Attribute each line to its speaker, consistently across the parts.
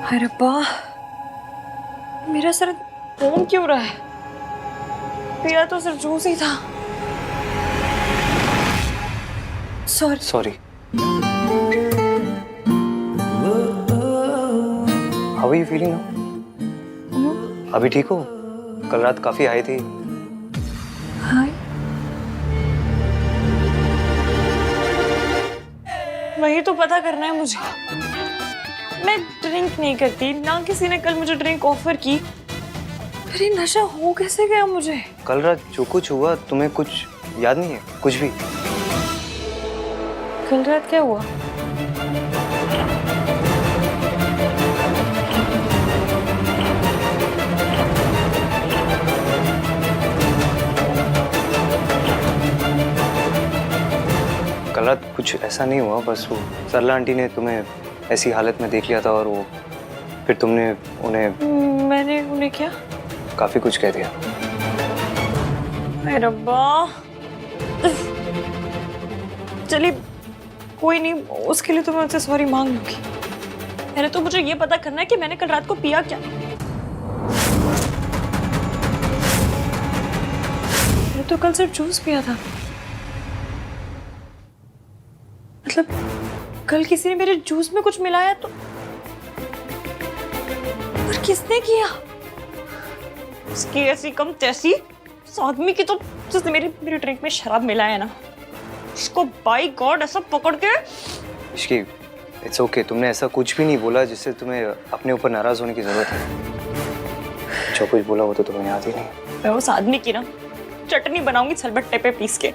Speaker 1: हाय रब्बा, मेरा सर घूम क्यों रहा है? मेरा तो सिर्फ जूस ही था। Sorry.
Speaker 2: How are you feeling now? अभी ठीक हो? कल रात काफी हाई थी।
Speaker 1: हाय, वही तो पता करना है मुझे। मैं ड्रिंक नहीं करती, ना किसी ने कल मुझे ड्रिंक ऑफर की। फिर ये नशा हो कैसे गया मुझे?
Speaker 2: कल रात जो कुछ हुआ तुम्हें कुछ याद नहीं है? कुछ भी?
Speaker 1: कल रात क्या हुआ?
Speaker 2: कल रात कुछ ऐसा नहीं हुआ, बस वो सरला आंटी ने तुम्हें ऐसी हालत में देख लिया था और वो फिर तुमने उन्हें
Speaker 1: मैंने उन्हें क्या?
Speaker 2: काफी कुछ कह दिया।
Speaker 1: हाय रब्बा, चलिए कोई नहीं, उसके लिए तो मैं उनसे सॉरी मांग लूंगी। पहले तो मुझे ये पता करना है कि मैंने कल रात को पिया क्या। मैंने तो कल सिर्फ जूस पिया था। मतलब कल किसी ने मेरे जूस में कुछ मिलाया तो, और किसने किया? उसकी ऐसी कम तैसी उस आदमी की, तो जिसने मेरी ड्रिंक में शराब मिलाया ना, उसको बाय गॉड ऐसा पकड़ के।
Speaker 2: इश्की, इट्स ओके, तुमने ऐसा कुछ भी नहीं बोला जिससे तुम्हें अपने ऊपर नाराज होने की जरूरत है। जो कुछ बोला वो तो तुम्हें याद ही नहीं।
Speaker 1: मैं उस आदमी की ना चटनी बनाऊंगी सलबट्टे पे पीस के।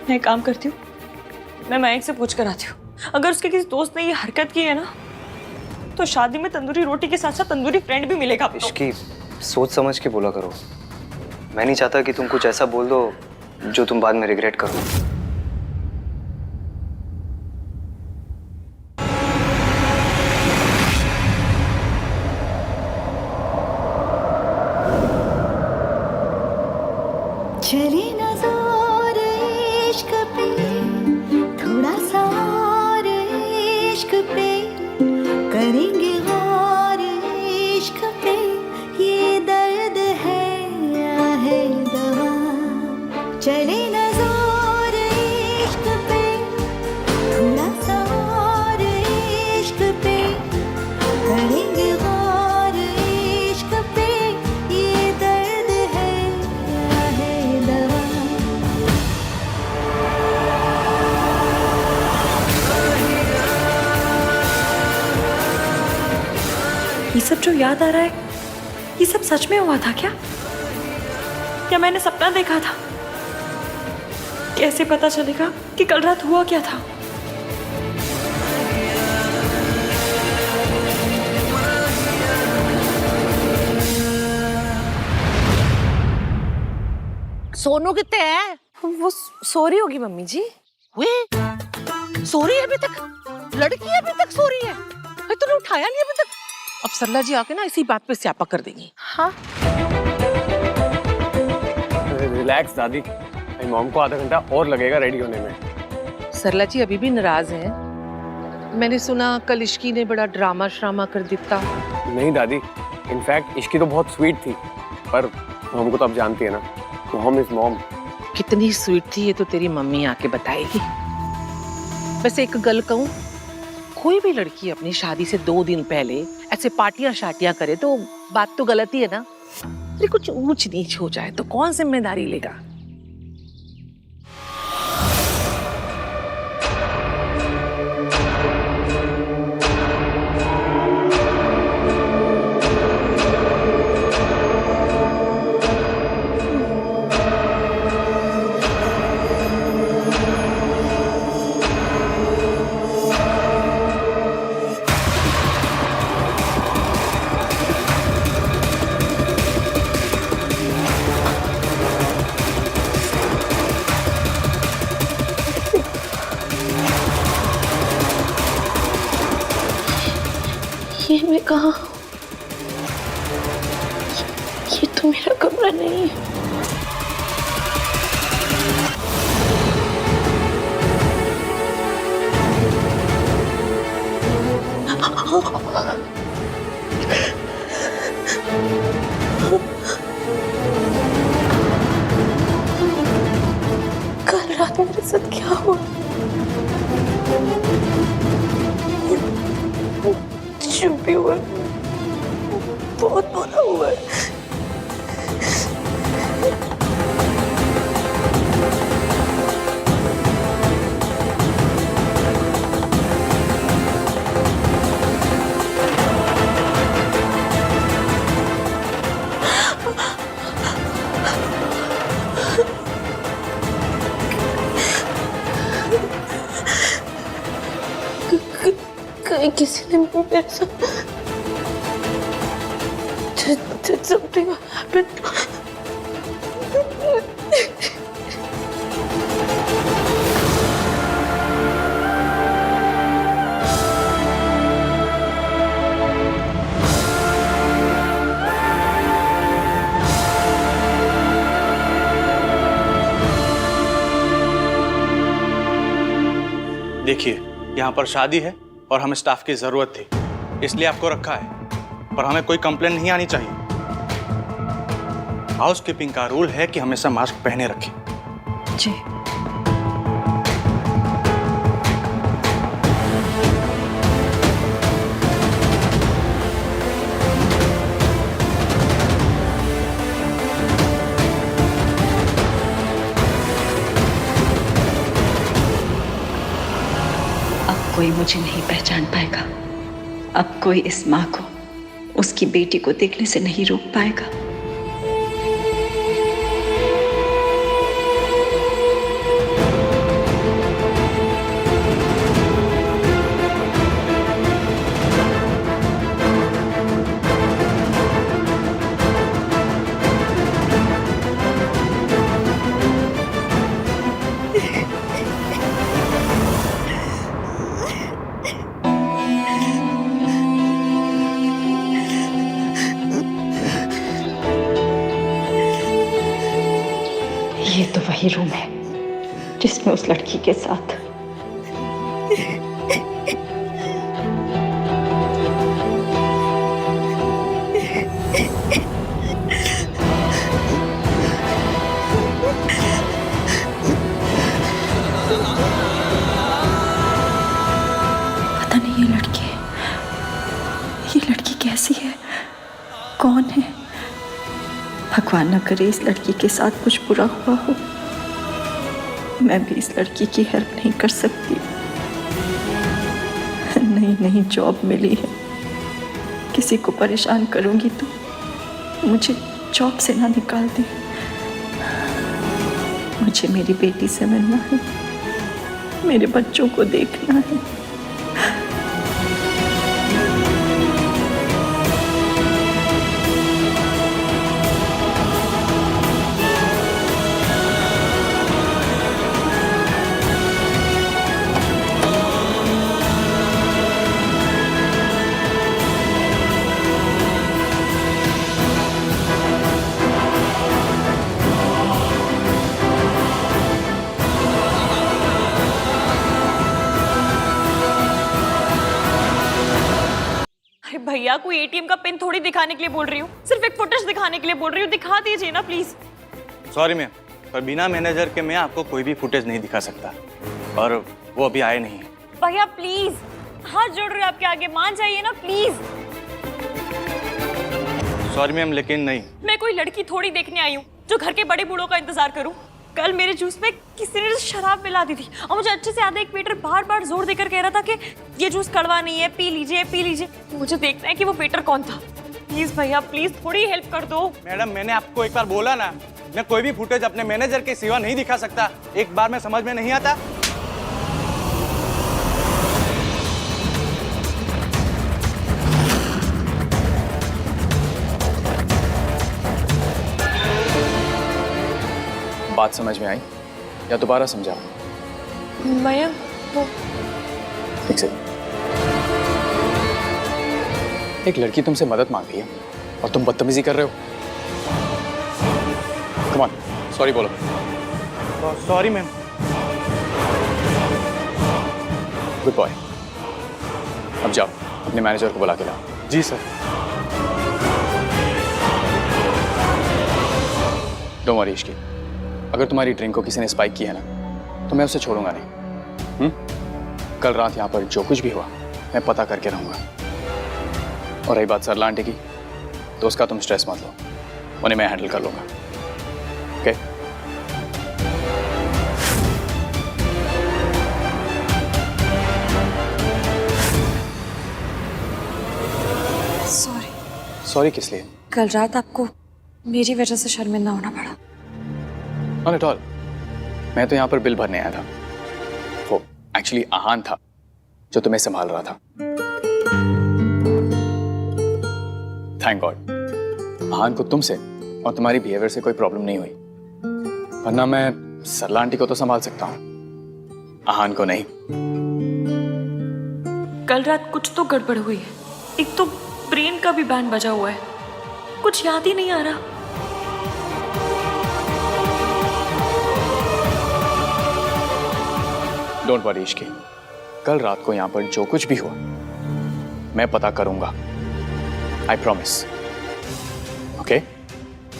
Speaker 1: मैं एक काम करती हूँ, मैं मयंक से पूछ कर आती हूँ। अगर उसके किसी दोस्त ने ये हरकत की है ना, तो शादी में तंदूरी रोटी के साथ साथ तंदूरी फ्रेंड भी मिलेगा।
Speaker 2: इश्की, सोच समझ के बोला करो। मैं नहीं चाहता कि तुम कुछ ऐसा बोल दो जो तुम बाद में रिग्रेट करो।
Speaker 3: चली नजर इश्क पे, थोड़ा सा और इश्क पे, करेंगे गौर इश्क पे, ये दर्द है या है दवा। चली नजर इश्क पे, थोड़ा सा और इश्क पे, करेंगे गौर इश्क पे, ये दर्द है या है दवा।
Speaker 1: ये सब जो याद आ रहा है, ये सब सच में हुआ था क्या? क्या मैंने सपना देखा था? कैसे पता चलेगा कि कल रात हुआ क्या था?
Speaker 4: सोनू कितने है?
Speaker 1: वो सो रही होगी मम्मी जी।
Speaker 4: वे सो रही है अभी तक? लड़की अभी तक सो रही है? अरे तूने उठाया नहीं अभी तक? अब सरला जी आके ना इसी बात पे स्यापा कर देंगी।
Speaker 1: हाँ,
Speaker 5: रिलैक्स दादी, मेरी मॉम को आधा घंटा और लगेगा रेडी होने में।
Speaker 4: सरला जी अभी भी नाराज हैं। मैंने सुना कल इश्की ने बड़ा ड्रामा श्रामा कर दिया।
Speaker 5: नहीं दादी, इनफैक्ट इश्की तो बहुत स्वीट थी, पर मॉम को तो आप जानती है ना, मॉम इज मॉम।
Speaker 4: कितनी स्वीट थी ये तो तेरी मम्मी आके बताएगी। वैसे एक गल कहूं, कोई भी लड़की अपनी शादी से 2 दिन पहले ऐसे पार्टियां शाटियां करे तो बात तो गलत ही है ना। अरे कुछ ऊंच नीच हो जाए तो कौन जिम्मेदारी लेगा?
Speaker 1: ये मैं कहाँ? ये तो मेरा कमरा नहीं है। कल रात मेरे साथ क्या हुआ? जो भी हुआ बहुत बुरा हुआ है। कहीं किसी ने मेरे साथ something happened.
Speaker 6: देखिए, यहाँ पर शादी है और हमें स्टाफ की जरूरत थी, इसलिए आपको रखा है, पर हमें कोई कंप्लेंट नहीं आनी चाहिए। हाउसकीपिंग का रूल है कि हमेशा मास्क पहने रखें।
Speaker 1: जी।
Speaker 7: अब कोई मुझे नहीं पहचान पाएगा। अब कोई इस माँ को उसकी बेटी को देखने से नहीं रोक पाएगा। ये तो वही रूम है जिसमें उस लड़की के साथ
Speaker 1: पता नहीं ये लड़की कैसी है, कौन है?
Speaker 7: भगवान न करे इस लड़की के साथ कुछ बुरा हुआ हो। मैं भी इस लड़की की हेल्प नहीं कर सकती। नई जॉब मिली है, किसी को परेशान करूंगी तो मुझे जॉब से ना निकाल दे। मुझे मेरी बेटी से मिलना है, मेरे बच्चों को देखना है।
Speaker 1: भैया, कोई एटीएम का पिन थोड़ी दिखाने के लिए बोल रही हूँ, सिर्फ एक फुटेज दिखाने के लिए बोल रही हूँ। दिखा दीजिए ना प्लीज।
Speaker 6: सॉरी मैम, पर बिना मैनेजर के मैं आपको कोई भी फुटेज नहीं दिखा सकता, और वो अभी आए नहीं।
Speaker 1: भैया प्लीज, हाथ जोड़ रहे हो आपके आगे, मान जाइए ना प्लीज।
Speaker 6: सॉरी मैम, लेकिन नहीं।
Speaker 1: मैं कोई लड़की थोड़ी देखने आई हूँ जो घर के बड़े बूढ़ों का इंतजार करूँ। कल मेरे जूस में किसी ने शराब मिला दी थी और मुझे अच्छे से याद है, एक वेटर बार बार जोर देकर कह रहा था कि ये जूस कड़वा नहीं है, पी लीजिए पी लीजिए। मुझे देखना है कि वो वेटर कौन था। प्लीज भैया, प्लीज थोड़ी हेल्प कर दो।
Speaker 6: मैडम, मैंने आपको एक बार बोला ना, मैं कोई भी फुटेज अपने मैनेजर के सिवा नहीं दिखा सकता। एक बार में समझ में नहीं आता।
Speaker 8: बात समझ में आई या दोबारा समझाओ?
Speaker 1: भैया वो
Speaker 8: ठीक से। एक लड़की तुमसे मदद मांग रही है और तुम बदतमीजी कर रहे हो। कम ऑन, सॉरी बोलो।
Speaker 6: Sorry ma'am.
Speaker 8: गुड बॉय, अब जाओ। अपने मैनेजर को बुला के लाओ।
Speaker 6: जी सर।
Speaker 8: डोंट वरी इश्की, अगर तुम्हारी ड्रिंक को किसी ने स्पाइक किया ना तो मैं उसे छोड़ूंगा नहीं। कल रात यहाँ पर जो कुछ भी हुआ मैं पता करके रहूंगा। और रही बात सरला आंटी की, तो उसका तुम स्ट्रेस मत लो, उन्हें मैं हैंडल कर लूंगा। ओके?
Speaker 1: सॉरी।
Speaker 8: सॉरी किस लिए?
Speaker 1: कल रात आपको मेरी वजह से शर्मिंदा होना पड़ा।
Speaker 8: नॉट एट ऑल, मैं तो यहाँ पर बिल भरने आया था। वो एक्चुअली आहान था जो तुम्हें संभाल रहा था। थैंक गॉड आहान को तुमसे और तुम्हारी बिहेवियर से कोई प्रॉब्लम नहीं हुई, वरना मैं सरला आंटी को तो संभाल सकता हूँ, आहान को नहीं।
Speaker 1: कल रात कुछ तो गड़बड़ हुई है। एक तो ब्रेन का भी बैंड बजा हुआ है, कुछ याद ही नहीं आ रहा।
Speaker 8: डोंट वरी इश्की, कल रात को यहाँ पर जो कुछ भी हुआ मैं पता करूंगा, आई प्रॉमिस। ओके?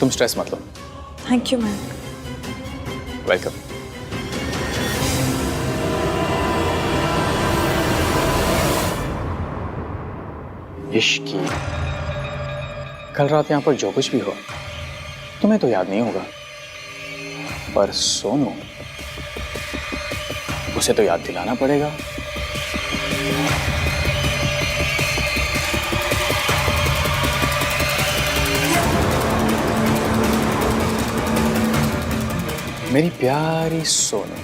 Speaker 8: तुम स्ट्रेस मत लो।
Speaker 1: Thank you ma'am.
Speaker 8: Welcome. Ishki, कल रात यहाँ पर जो कुछ भी हुआ तुम्हें तो याद नहीं होगा, पर सोनू उसे तो याद दिलाना पड़ेगा। मेरी प्यारी सोनू,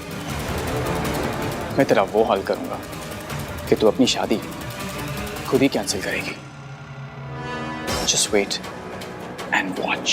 Speaker 8: मैं तेरा वो हाल करूंगा कि तू अपनी शादी खुद ही कैंसिल करेगी। Just wait and watch.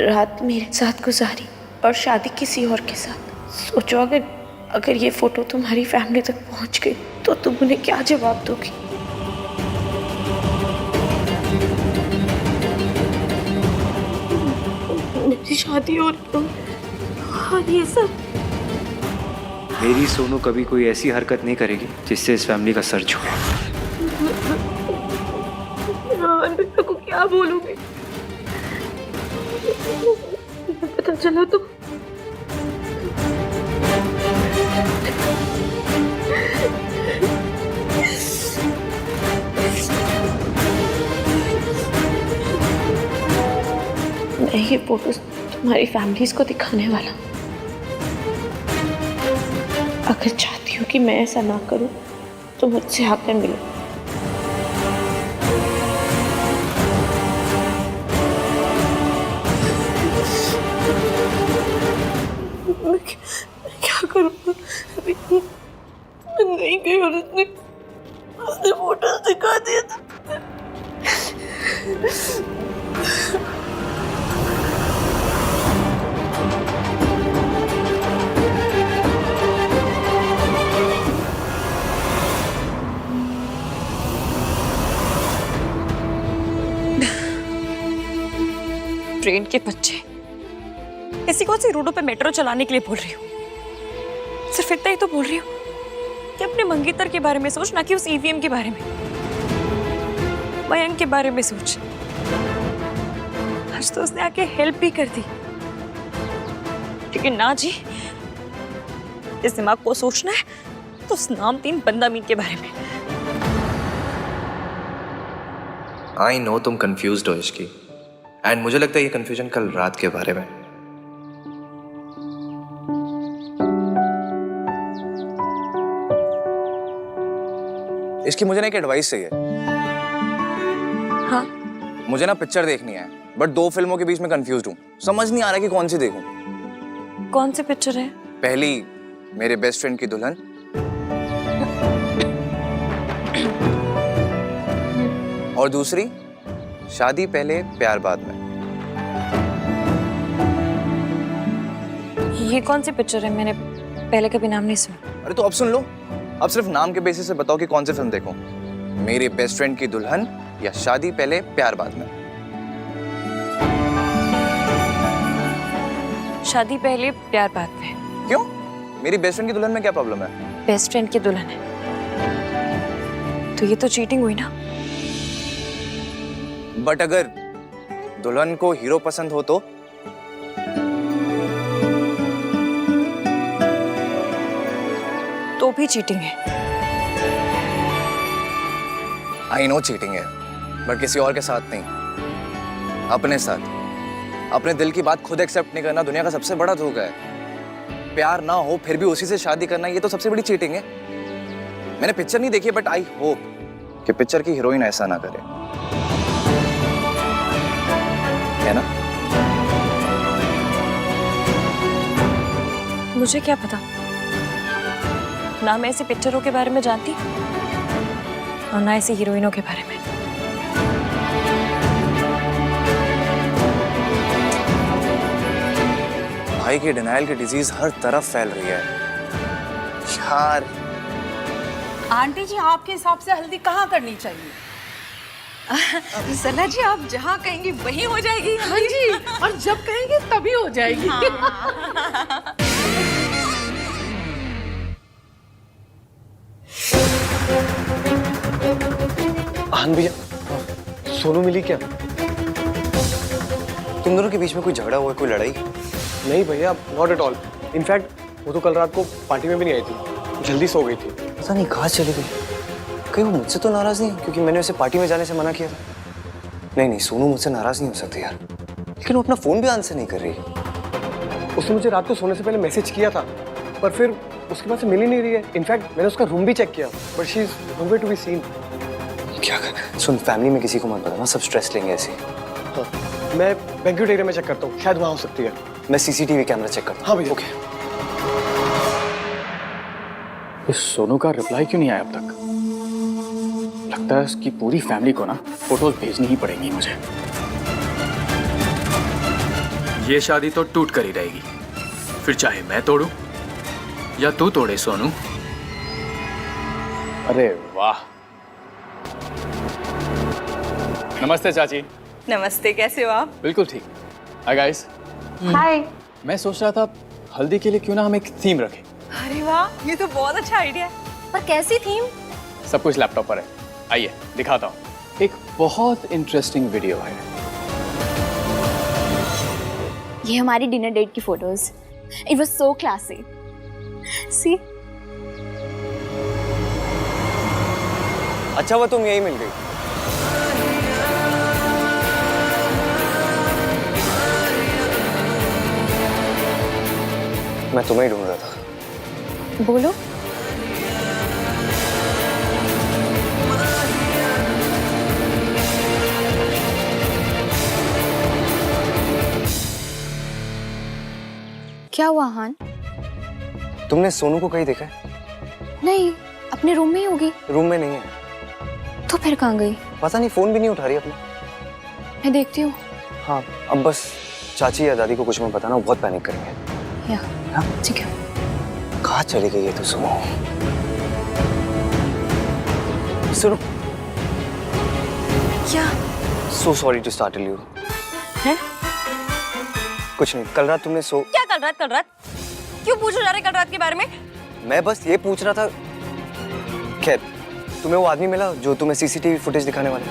Speaker 9: रात मेरे साथ गुजारी और शादी किसी और के साथ। सोचो अगर ये फोटो तुम्हारी फैमिली तक पहुंच गई तो तुम उन्हें क्या जवाब दोगी? मेरी शादी और ये सब।
Speaker 2: मेरी सोनू कभी कोई ऐसी हरकत नहीं करेगी जिससे इस फैमिली का सर झुके।
Speaker 9: मैं को क्या बोलूंगी? पता चला तो मैं ये फोटोज तुम्हारी फैमिलीज को दिखाने वाला हूँ। अगर चाहती हो कि मैं ऐसा ना करूं तो मुझसे आकर मिलो। मैं क्या करूँगा? मैं नहीं गई और उसने फोटोज दिखा दिया था।
Speaker 1: ट्रेन के बच्चे, ऐसी कौन सी रोडों पे मेट्रो चलाने के लिए बोल रही हूँ? सिर्फ इतना ही तो बोल रही हूँ कि अपने मंगेतर के बारे में सोच, ना कि उस ईवीएम के बारे में। मयंक के बारे में सोच। आज तो उसने आके हेल्प भी कर दी, लेकिन ना जी, इस दिमाग को सोचना है तो उस नामतीन बंदामीन के बारे में।
Speaker 10: आई नो तुम कंफ्यूज्ड हो इसकी, एंड मुझे लगता है ये कंफ्यूजन कल रात के बारे में। इसकी मुझे ना एक एडवाइस चाहिए।
Speaker 1: हाँ?
Speaker 10: मुझे ना पिक्चर देखनी है, बट 2 फिल्मों के बीच में कंफ्यूज्ड हूँ। समझ नहीं आ रहा कि कौन सी देखूं।
Speaker 1: कौन सी पिक्चर है?
Speaker 10: पहली मेरे बेस्ट फ्रेंड की दुल्हन, और दूसरी शादी पहले प्यार बाद में।
Speaker 1: ये कौन सी पिक्चर है? मैंने पहले कभी नाम नहीं सुना।
Speaker 10: अरे तो अब सुन लो, अब सिर्फ नाम के बेसिस से बताओ कि कौन सी फिल्म देखूं, मेरी बेस्ट फ्रेंड की दुल्हन या शादी पहले प्यार बाद में?
Speaker 1: शादी पहले प्यार बाद में।
Speaker 10: क्यों? मेरी बेस्ट फ्रेंड की दुल्हन में क्या प्रॉब्लम है?
Speaker 1: बेस्ट फ्रेंड की दुल्हन है तो ये तो चीटिंग हुई ना।
Speaker 10: बट अगर दुल्हन को हीरो पसंद हो
Speaker 1: तो भी चीटिंग है।
Speaker 10: आई नो चीटिंग है, बट किसी और के साथ नहीं, अपने साथ। अपने दिल की बात खुद एक्सेप्ट नहीं करना दुनिया का सबसे बड़ा धोखा है। प्यार ना हो फिर भी उसी से शादी करना, ये तो सबसे बड़ी चीटिंग है। मैंने पिक्चर नहीं देखी, बट आई होप कि पिक्चर की हीरोइन ऐसा ना करे, है ना?
Speaker 1: मुझे क्या पता, ना मैं ऐसी पिक्चरों के बारे में जानती और ना ऐसी हीरोइनों के बारे में।
Speaker 10: भाई की डिनायल की डिजीज हर तरफ फैल रही है यार।
Speaker 11: आंटी जी, आपके हिसाब से हल्दी कहाँ करनी चाहिए?
Speaker 7: सना जी, आप जहाँ कहेंगी वहीं हो जाएगी।
Speaker 4: हाँ जी, और जब कहेंगे तभी हो जाएगी।
Speaker 2: आन भैया, सोनू मिली क्या? तुम दोनों के बीच में कोई झगड़ा हुआ, कोई लड़ाई?
Speaker 5: नहीं भैया, नॉट एट ऑल। इनफैक्ट वो तो कल रात को पार्टी में भी नहीं आई थी, जल्दी सो गई थी।
Speaker 2: पता नहीं कहाँ चली गई। कहीं वो मुझसे तो नाराज नहीं, क्योंकि मैंने उसे पार्टी में जाने से मना किया था। नहीं, सोनू मुझसे नाराज नहीं हो सकती यार, लेकिन वो अपना फोन भी आंसर नहीं कर रही।
Speaker 5: उसने मुझे रात को सोने से पहले मैसेज किया था, पर फिर उसके पास से मिल ही नहीं रही है। इनफैक्ट मैंने उसका रूम भी चेक किया, but she is nowhere to be seen.
Speaker 2: क्या कर? सुन, फैमिली में किसी को मत बताना, सब स्ट्रेस लेंगे ऐसे।
Speaker 5: हाँ, मैं बैंक्वेट एरिया में चेक करता हूँ, शायद वहाँ हो सकती है।
Speaker 2: मैं सीसीटीवी कैमरा चेक करता हूँ।
Speaker 5: हाँ भैया।
Speaker 2: ओके।
Speaker 8: इस सोनू का रिप्लाई क्यों नहीं आया अब तक? लगता है इसकी पूरी फैमिली को ना फोटोज भेजनी ही पड़ेंगी मुझे। ये शादी तो टूट कर ही रहेगी, फिर चाहे मैं तोड़ूं या तू तोड़े सोनू। अरे वाह। नमस्ते चाची।
Speaker 7: नमस्ते, कैसे हो आप?
Speaker 8: बिल्कुल ठीक। Hi guys.
Speaker 9: हाय।
Speaker 8: मैं सोच रहा था हल्दी के लिए क्यों ना हम एक थीम रखें।
Speaker 7: अरे वाह, ये तो बहुत अच्छा आइडिया है।
Speaker 9: पर कैसी थीम?
Speaker 8: सब कुछ लैपटॉप पर है, आइए दिखाता हूँ। एक बहुत इंटरेस्टिंग वीडियो है।
Speaker 9: ये हमारी डिनर डेट की photos. It was so classy. See.
Speaker 2: अच्छा वो तुम यही मिल गई। मैं तुम्हें ही ढूंढ रहा था।
Speaker 9: बोलो। क्या हुआ हान?
Speaker 2: तुमने सोनू को कहीं देखा है?
Speaker 9: नहीं, अपने रूम में ही होगी।
Speaker 2: रूम में नहीं है।
Speaker 9: तो फिर कहाँ गई?
Speaker 2: पता नहीं, फोन भी नहीं उठा रही अपना।
Speaker 9: मैं देखती हूँ।
Speaker 2: हाँ, अब बस चाची या दादी को कुछ मत बताना, वो बहुत पैनिक करेंगे।
Speaker 9: या ठीक है।
Speaker 2: कहाँ चली गई है तो सुनो। सुनो।
Speaker 1: क्या?
Speaker 2: So sorry to startle you.
Speaker 1: हैं?
Speaker 2: कुछ नहीं, कल रात तुमने
Speaker 1: क्या कल रात? क्यों पूछो जा रहे कल रात के बारे में?
Speaker 2: मैं बस ये पूछ रहा था। खैर, तुम्हें वो आदमी मिला जो तुम्हें सीसीटीवी फुटेज दिखाने वाला?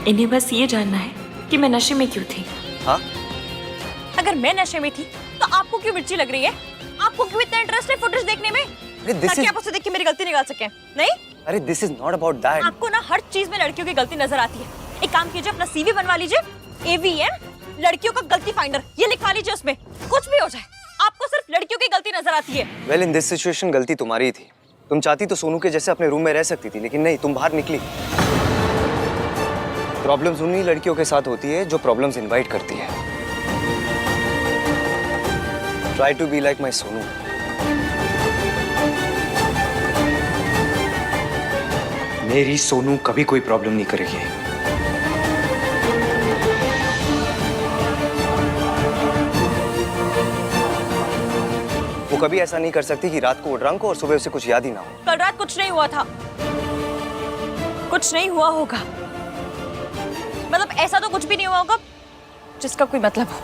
Speaker 1: इन्हें बस ये जानना है कि मैं नशे में क्यों थी।
Speaker 2: हाँ?
Speaker 1: अगर मैं नशे में थी तो आपको क्यों मिर्ची लग रही है? आपको क्यों इतना इंटरेस्ट है फुटेज देखने में? ताकि आप उसे देख के मेरी गलती निकाल सकें। नहीं?
Speaker 2: अरे this is not about that.
Speaker 1: आपको ना हर चीज में लड़कियों की गलती नजर आती है। एक काम कीजिए, अपना सीवी बनवा लीजिए, AVM लड़कियों का गलती फाइंडर, ये लिखवा लीजिए, उसमें कुछ भी हो जाए आपको सिर्फ लड़कियों की गलती नजर आती है।
Speaker 2: वेल, इन दिस सिचुएशन गलती तुम्हारी ही थी। तुम चाहती तो सोनू के जैसे अपने रूम में रह सकती थी, लेकिन नहीं, तुम बाहर निकली। प्रॉब्लम्स उन्हीं लड़कियों के साथ होती है जो प्रॉब्लम्स इनवाइट करती है। Try to be like my Sonu. मेरी सोनू कभी कोई प्रॉब्लम नहीं करेगी। वो कभी ऐसा नहीं कर सकती कि रात को वो ड्रंक हो और सुबह उसे कुछ याद ही ना हो।
Speaker 1: कल रात कुछ नहीं हुआ था, कुछ नहीं हुआ होगा। मतलब ऐसा तो कुछ भी नहीं हुआ होगा जिसका कोई मतलब हो।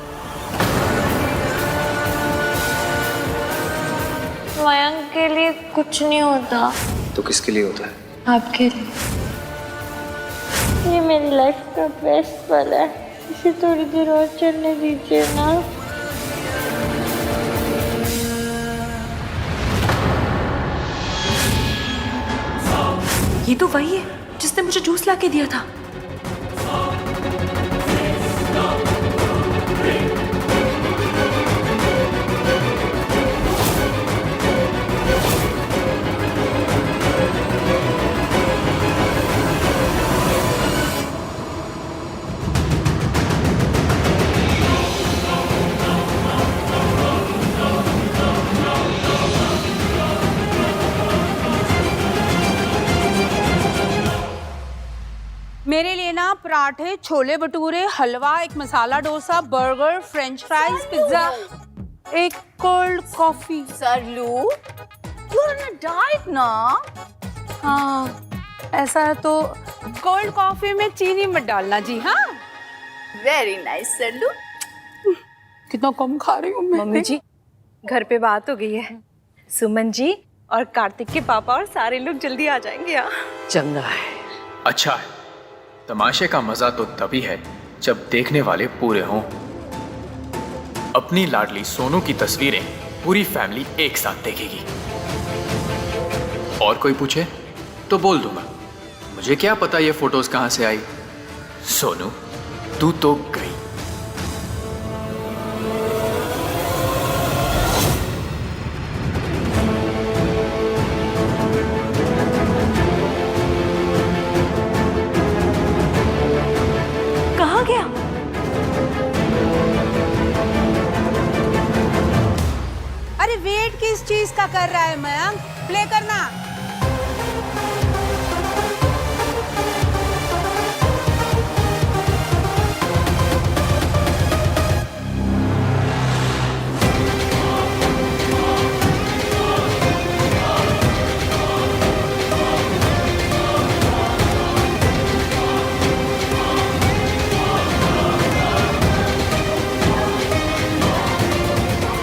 Speaker 9: मयंक के लिए कुछ नहीं होता।
Speaker 2: तो किसके लिए होता है?
Speaker 9: आपके लिए। ये मेरी लाइफ का बेस्ट पल है, इसे थोड़ी देर और चलने दीजिए ना।
Speaker 1: ये तो वही है जिसने मुझे जूस ला के दिया था।
Speaker 11: मेरे लिए ना पराठे, छोले भटूरे, हलवा, एक masala dosa, burger, french fries, pizza, एक cold coffee.
Speaker 9: Saralu, you are on a diet ना?
Speaker 11: हाँ, ऐसा है तो कोल्ड कॉफी में चीनी मत डालना जी। हाँ,
Speaker 9: वेरी नाइस सरलू।
Speaker 11: कितना कम खा रही हूँ मैं।
Speaker 1: मम्मी जी, घर पे बात हो गई है। सुमन जी और कार्तिक के पापा और सारे लोग जल्दी आ जाएंगे यहाँ।
Speaker 4: चंगा है।
Speaker 8: अच्छा है, तमाशे का मजा तो तभी है जब देखने वाले पूरे हों। अपनी लाडली सोनू की तस्वीरें पूरी फैमिली एक साथ देखेगी। और कोई पूछे तो बोल दूंगा, मुझे क्या पता ये फोटोज कहां से आई। सोनू, तू तो गई।
Speaker 1: कहाँ गया?
Speaker 11: अरे वेट किस चीज का कर रहा है मयंक? प्ले करना।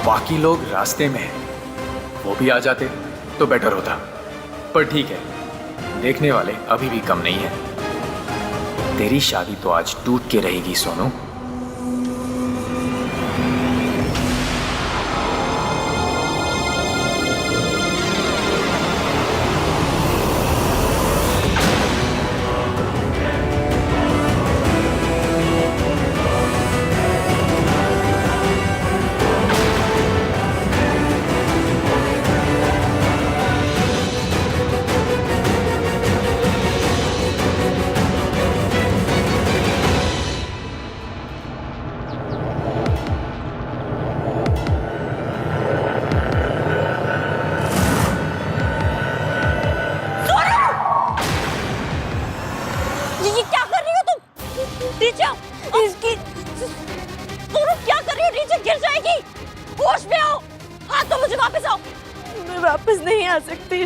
Speaker 8: बाकी लोग रास्ते में हैं, वो भी आ जाते तो बेटर होता, पर ठीक है, देखने वाले अभी भी कम नहीं है। तेरी शादी तो आज टूट के रहेगी सोनू।
Speaker 1: ये क्या कर रही हो तुम? नीचे इसकी तुम क्या कर रही हो? नीचे गिर जाएगी। होश में आओ। हाँ तो मुझे वापस आओ। मैं वापस नहीं आ सकती।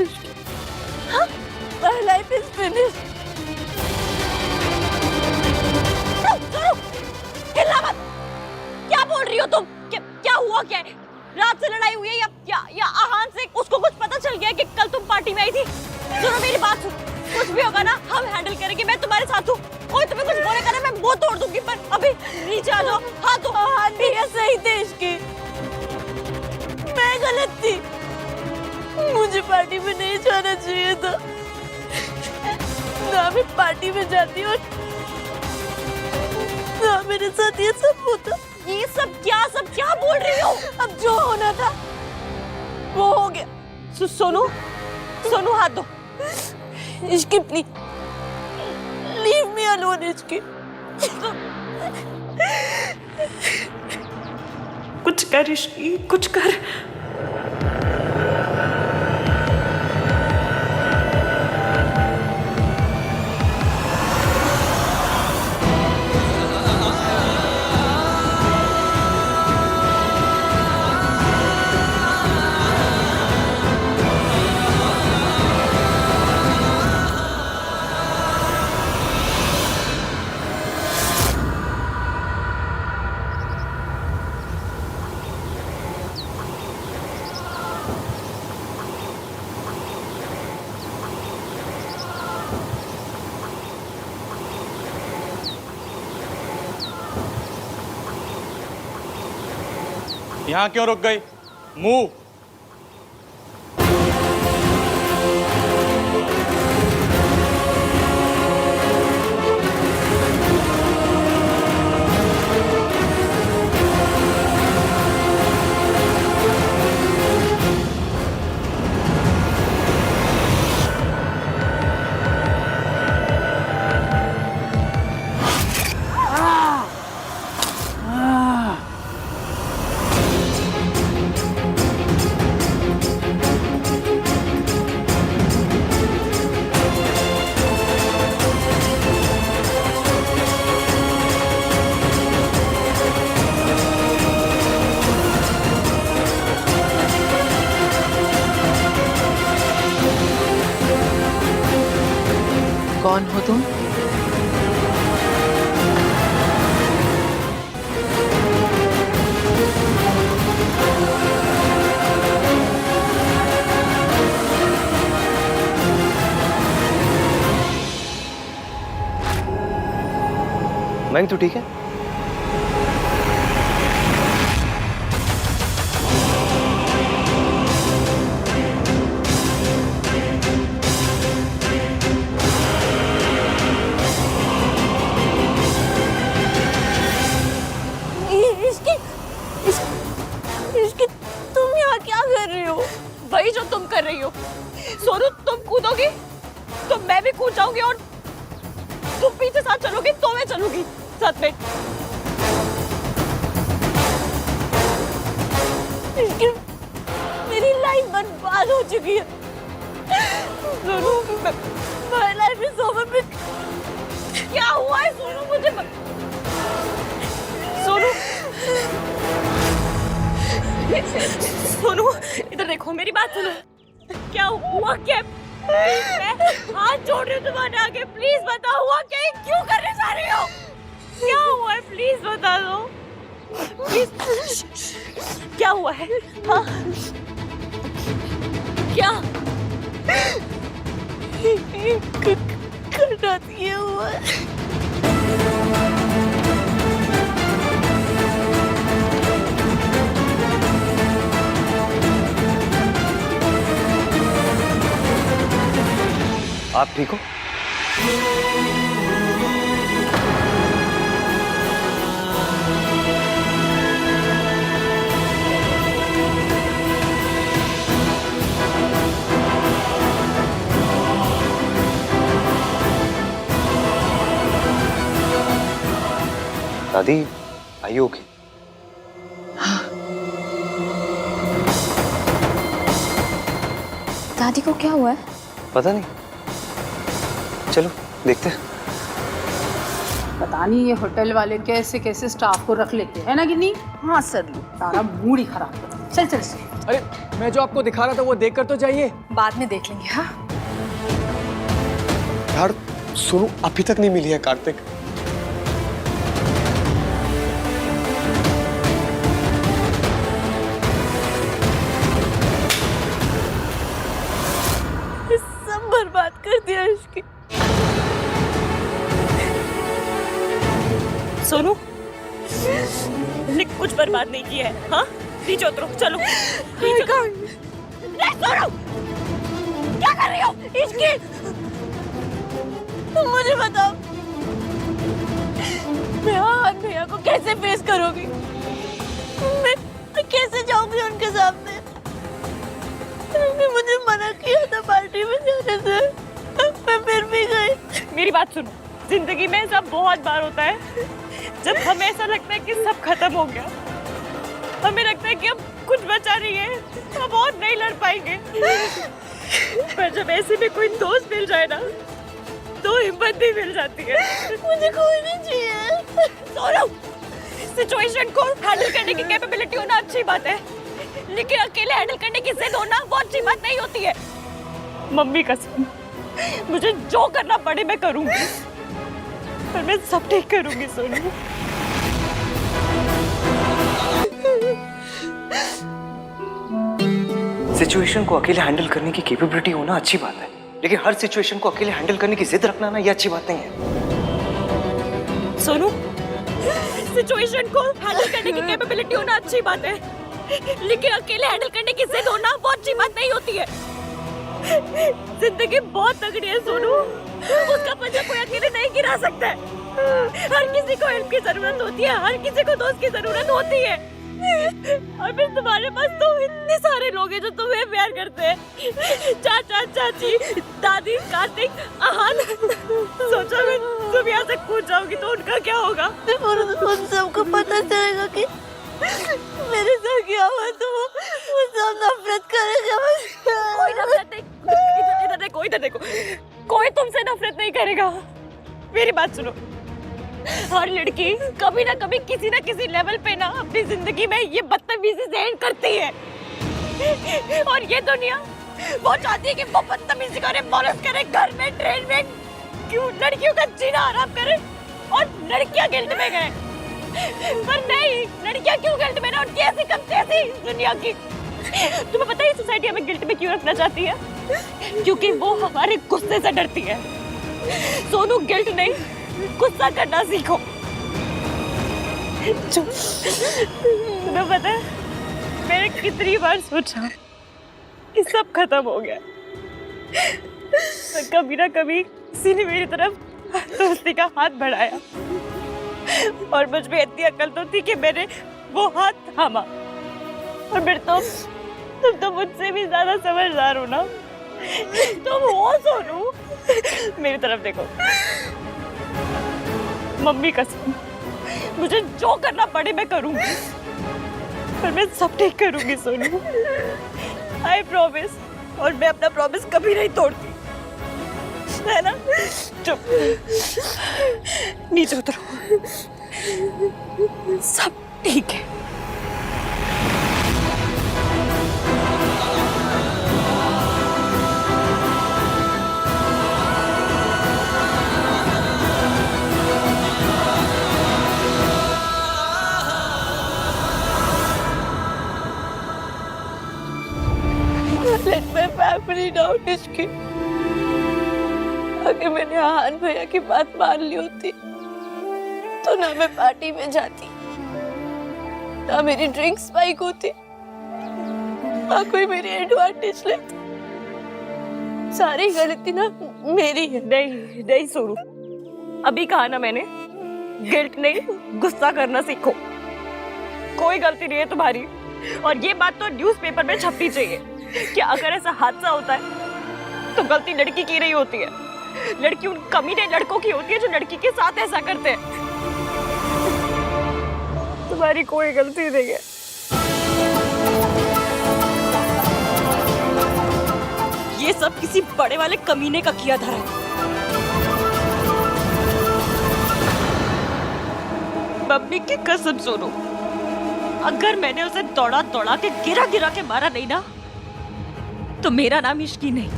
Speaker 1: हाँ? My life is finished। हिलना मत। क्या बोल रही हो तुम? क्या हुआ क्या है? रात से लड़ाई हुई है या आहान से उसको कुछ पता चल गया कि कल तुम पार्टी में आई थी? सुनो मेरी बात सुन, कुछ भी होगा ना हम हैंडल करेंगे। मैं तुम्हारे साथ हूँ। कोई तुम्हें कुछ बोलेगा ना मैं वो तोड़ दूंगी, पर अभी नीचे आ जाओ। हाँ तो भैया सही थे इसकी, मैं गलत थी। मुझे पार्टी में नहीं जाना चाहिए था। ना मैं पार्टी में जाती और ना मेरे साथ ये सब होता। ये सब क्या बोल रही हो? अब जो होना था वो हो गया। सोनू हाथ दो। Ishki please leave me alone. Ishki कुछ कर इश्की, कुछ कर।
Speaker 6: यहाँ क्यों रुक गई? मूव।
Speaker 4: कौन हो तुम?
Speaker 2: मैंग तो ठीक है?
Speaker 1: इसकी तुम यहाँ क्या कर रही हो? वही जो तुम कर रही हो। सोनू, तुम कूदोगी तो मैं भी कूद जाऊंगी, और तुम पीछे साथ चलोगी तो मैं चलूंगी साथ में। मेरी लाइफ बर्बाद हो चुकी है। Sonu, my life is over। क्या हुआ है सोनू? मुझे सोनू, सोनू इधर देखो, मेरी बात सुनो। क्या हुआ? क्या? मैं हाथ जोड़ रही हूँ तुम्हारे आगे, प्लीज बताओ हुआ क्या? क्यों करने जा रही हो? क्या हुआ है? प्लीज बता दो, प्लीज। क्या हुआ है? हाँ, क्या करना ये हुआ?
Speaker 2: आप ठीक हो? दादी, आइए ओके?
Speaker 9: दादी को क्या हुआ है?
Speaker 2: पता नहीं, चलो देखते हैं।
Speaker 11: पता नहीं ये होटल वाले कैसे कैसे स्टाफ को रख लेते हैं ना गिन्नी। हाँ सर, सारा मूड ही खराब कर। चल चल चल।
Speaker 5: अरे मैं जो आपको दिखा रहा था वो देख कर तो जाइए।
Speaker 7: बाद में देख लेंगे। हाँ,
Speaker 5: यार सोनू अभी तक नहीं मिली है कार्तिक।
Speaker 1: सब बर्बाद कर दिया इसकी। सोनू, हमने कुछ बर्बाद नहीं किया है। हाँ, नीचे उतरो, चलो। सोनू, क्या कर रही हो? इसकी तुम मुझे बताओ, मैं आज भैया को कैसे फेस करूंगी? मैं कैसे जाऊंगी उनके सामने? उन्होंने मुझे मना किया था पार्टी में जाने से, मैं फिर भी गई। मेरी बात सुनो, जिंदगी में ऐसा बहुत बार होता है जब हमें ऐसा लगता है कि सब खत्म हो गया, हमें लगता है कि अब कुछ बचा नहीं है, अब और नहीं लड़ पाएंगे। पर जब ऐसे में कोई दोस्त मिल जाए ना, तो हिम्मत भी मिल जाती है। मुझे कोई नहीं चाहिए। सोनू, सिचुएशन को हैंडल करने की कैपेबिलिटी होना अच्छी बात है, लेकिन अकेले हैंडल करने की जिद होना वो अच्छी बात नहीं होती है। मम्मी कसम, मुझे जो करना पड़े मैं करूंगी, पर मैं सब ठीक करूंगी सोनू।
Speaker 2: सिचुएशन को अकेले हैंडल करने की कैपेबिलिटी होना अच्छी बात है, लेकिन हर सिचुएशन को अकेले हैंडल करने की जिद रखना ना, ये अच्छी बात नहीं है।
Speaker 1: सोनू, सिचुएशन को हैंडल करने की कैपेबिलिटी होना अच्छी बात है, लेकिन अकेले हैंडल करने की जिद होना बहुत अच्छी बात नहीं होती है। जिंदगी बहुत तगड़ी है सोनू, उसका पंजा कोई अकेले नहीं गिरा सकता है। हर किसी को हेल्प की जरूरत होती है, हर किसी को दोस्त की जरूरत होती है। और फिर तुम्हारे पास तो इतने सारे लोग हैं जो तुम्हें प्यार करते हैं, चाचा चाची, दादी, कार्तिक, आहान। सोचो अगर तुम यहाँ से कूद जाओगी तो उनका क्या होगा?
Speaker 9: और उन सबको पता चलेगा कि मेरे साथ क्या हुआ तो वो सब नफरत करेगा।
Speaker 1: कोई नफरत नहीं, इधर देखो, कोई तुमसे नफरत नहीं करेगा। मेरी बात सुनो, हर लड़की कभी ना कभी किसी ना किसी लेवल पे ना अपनी जिंदगी में ये बदतमीजी से एंड करती है। और ये दुनिया वो चाहती है कि वो बदतमीजी करे, मौलत करे, घर में, ट्रेन में, क्यों लड़कियों का जीना आराम करे और लड़कियां गिल्ट में गए। पर नहीं, लड़कियां क्यों गिल्ट में ना, उनकी ऐसी कम कैसी दुनिया की। तुम्हें पता है सोसाइटी हमें गिल्ट में क्यों रखना चाहती है? क्योंकि वो हमारे गुस्से से डरती है। सोनू, गिल्ट नहीं, गुस्सा करना सीखो। तुम्हें पता है मैंने कितनी बार सोचा कि सब खत्म हो गया, कभी ना कभी किसी ने मेरी तरफ दोस्ती का हाथ बढ़ाया और मुझ में इतनी अकल तो थी कि मैंने वो हाथ थामा। और फिर तुम तो मुझसे भी ज्यादा समझदार हो ना, तुम हो सोनू। मेरी तरफ देखो, मम्मी कसम, मुझे जो करना पड़े मैं करूंगी, पर मैं सब ठीक करूंगी सोनू, आई प्रॉमिस। और मैं अपना प्रॉमिस कभी नहीं तोड़ती, है ना? चुप, नीचे उतरो, सब ठीक है।
Speaker 9: Let my family down, Ishki. अगर मैंने आहान भैया की बात मान ली होती तो ना मैं पार्टी में जाती, ना मेरी ड्रिंक स्पाइक होती, ना कोई मेरी एडवांटेज लेती। सारी गलती ना मेरी है।
Speaker 1: नहीं सोनू, अभी कहा ना मैंने, गिल्ट नहीं, गुस्सा करना सीखो। कोई गलती नहीं है तुम्हारी, और ये बात तो न्यूज़पेपर में छपनी चाहिए कि अगर ऐसा हादसा होता है तो गलती लड़की की नहीं होती है, लड़की उन कमीने लड़कों की होती है जो लड़की के साथ ऐसा करते हैं। तुम्हारी कोई गलती नहीं है। ये सब किसी बड़े वाले कमीने का किया धरा है। मम्मी की कसम सुनो, अगर मैंने उसे दौड़ा दौड़ा के गिरा के मारा नहीं ना, तो मेरा नाम इश्की नहीं।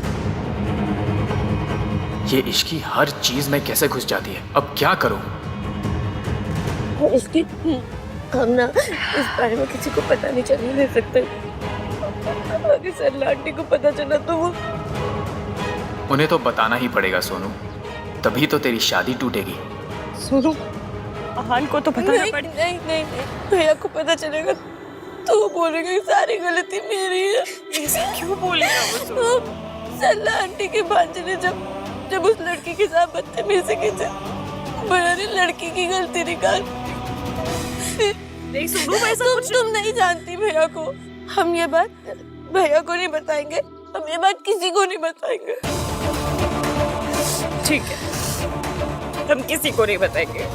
Speaker 8: ये इश्की हर चीज में कैसे घुस जाती है, अब क्या करूं?
Speaker 9: इसकी हम ना इस बारे में किसी को पता नहीं चलने दे सकते। अगर सरला आंटी को पता चला तो वो
Speaker 8: उन्हें तो बताना ही पड़ेगा सोनू, तभी तो तेरी शादी टूटेगी।
Speaker 1: सुनो, आहान को तो पता
Speaker 9: नहीं, नहीं, भैया को पता चलेगा तो वो बोलेगा कि सारी गलती मेरी है।
Speaker 1: ऐसे क्यों बोलेगा वो?
Speaker 9: सरला आंटी के भांजे ने जब उस लड़की के साथ बदतमीजी की थी, मैंने लड़की की गलती निकाल।
Speaker 1: नहीं सुनो, ऐसा कुछ
Speaker 9: तुम नहीं जानती भैया को। हम ये बात भैया को नहीं बताएंगे, हम ये बात किसी को नहीं बताएंगे।
Speaker 1: ठीक है, हम किसी को नहीं बताएंगे।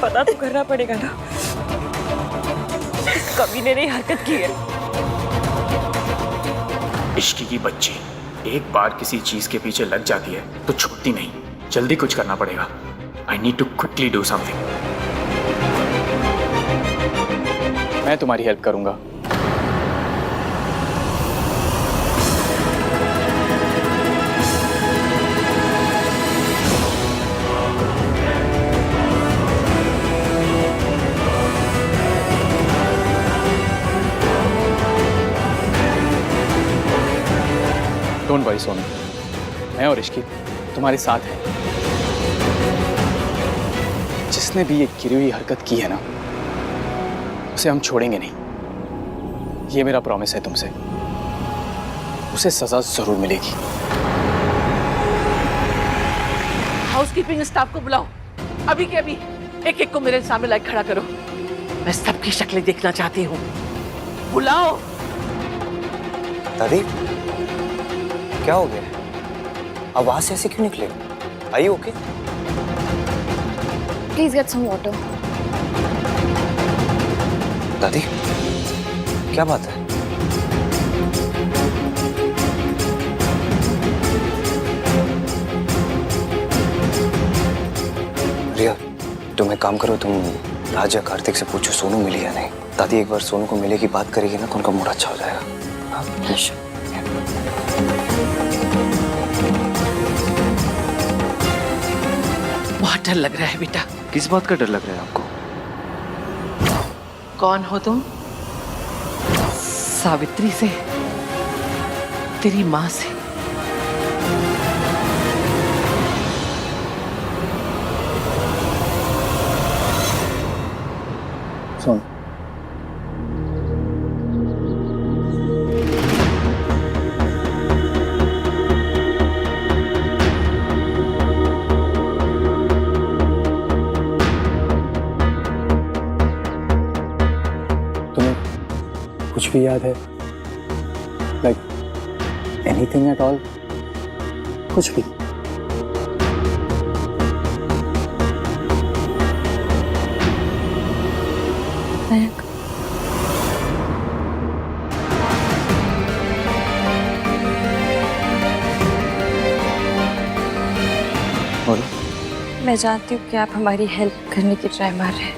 Speaker 1: पता तो करना पड़ेगा ना, कभी ने नहीं हरकत की है।
Speaker 8: इश्की की बच्ची एक बार किसी चीज के पीछे लग जाती है तो छूटती नहीं। जल्दी कुछ करना पड़ेगा। I need to quickly do something. मैं तुम्हारी हेल्प करूंगा। डोंट वरी सोनू, मैं और इश्की तुम्हारे साथ हैं। जिसने भी ये गिरी हुई हरकत की है ना, उसे हम छोड़ेंगे नहीं, ये मेरा प्रॉमिस है तुमसे। उसे सजा जरूर मिलेगी।
Speaker 4: हाउसकीपिंग स्टाफ को बुलाओ, अभी के अभी। एक एक को मेरे सामने लाइक खड़ा करो, मैं सबकी शक्लें देखना चाहती हूँ। बुलाओ।
Speaker 2: दादी क्या हो गया? आवाज ऐसे क्यों निकले? I okay?
Speaker 1: Please get some water.
Speaker 2: दादी क्या बात है? रिया तुम एक काम करो, तुम राज या कार्तिक से पूछो सोनू मिली या नहीं। दादी एक बार सोनू को मिले की बात करेगी ना तो उनका मूड अच्छा हो जाएगा। हाँ?
Speaker 4: बहुत डर लग रहा है बेटा।
Speaker 2: किस बात का डर लग रहा है आपको?
Speaker 4: कौन हो तुम? सावित्री से, तेरी माँ से।
Speaker 8: सुन, तुम्हें कुछ भी याद है? Like anything at all? कुछ भी?
Speaker 1: मैं जानती हूँ कि आप हमारी हेल्प करने की ट्राई मार रहे हैं,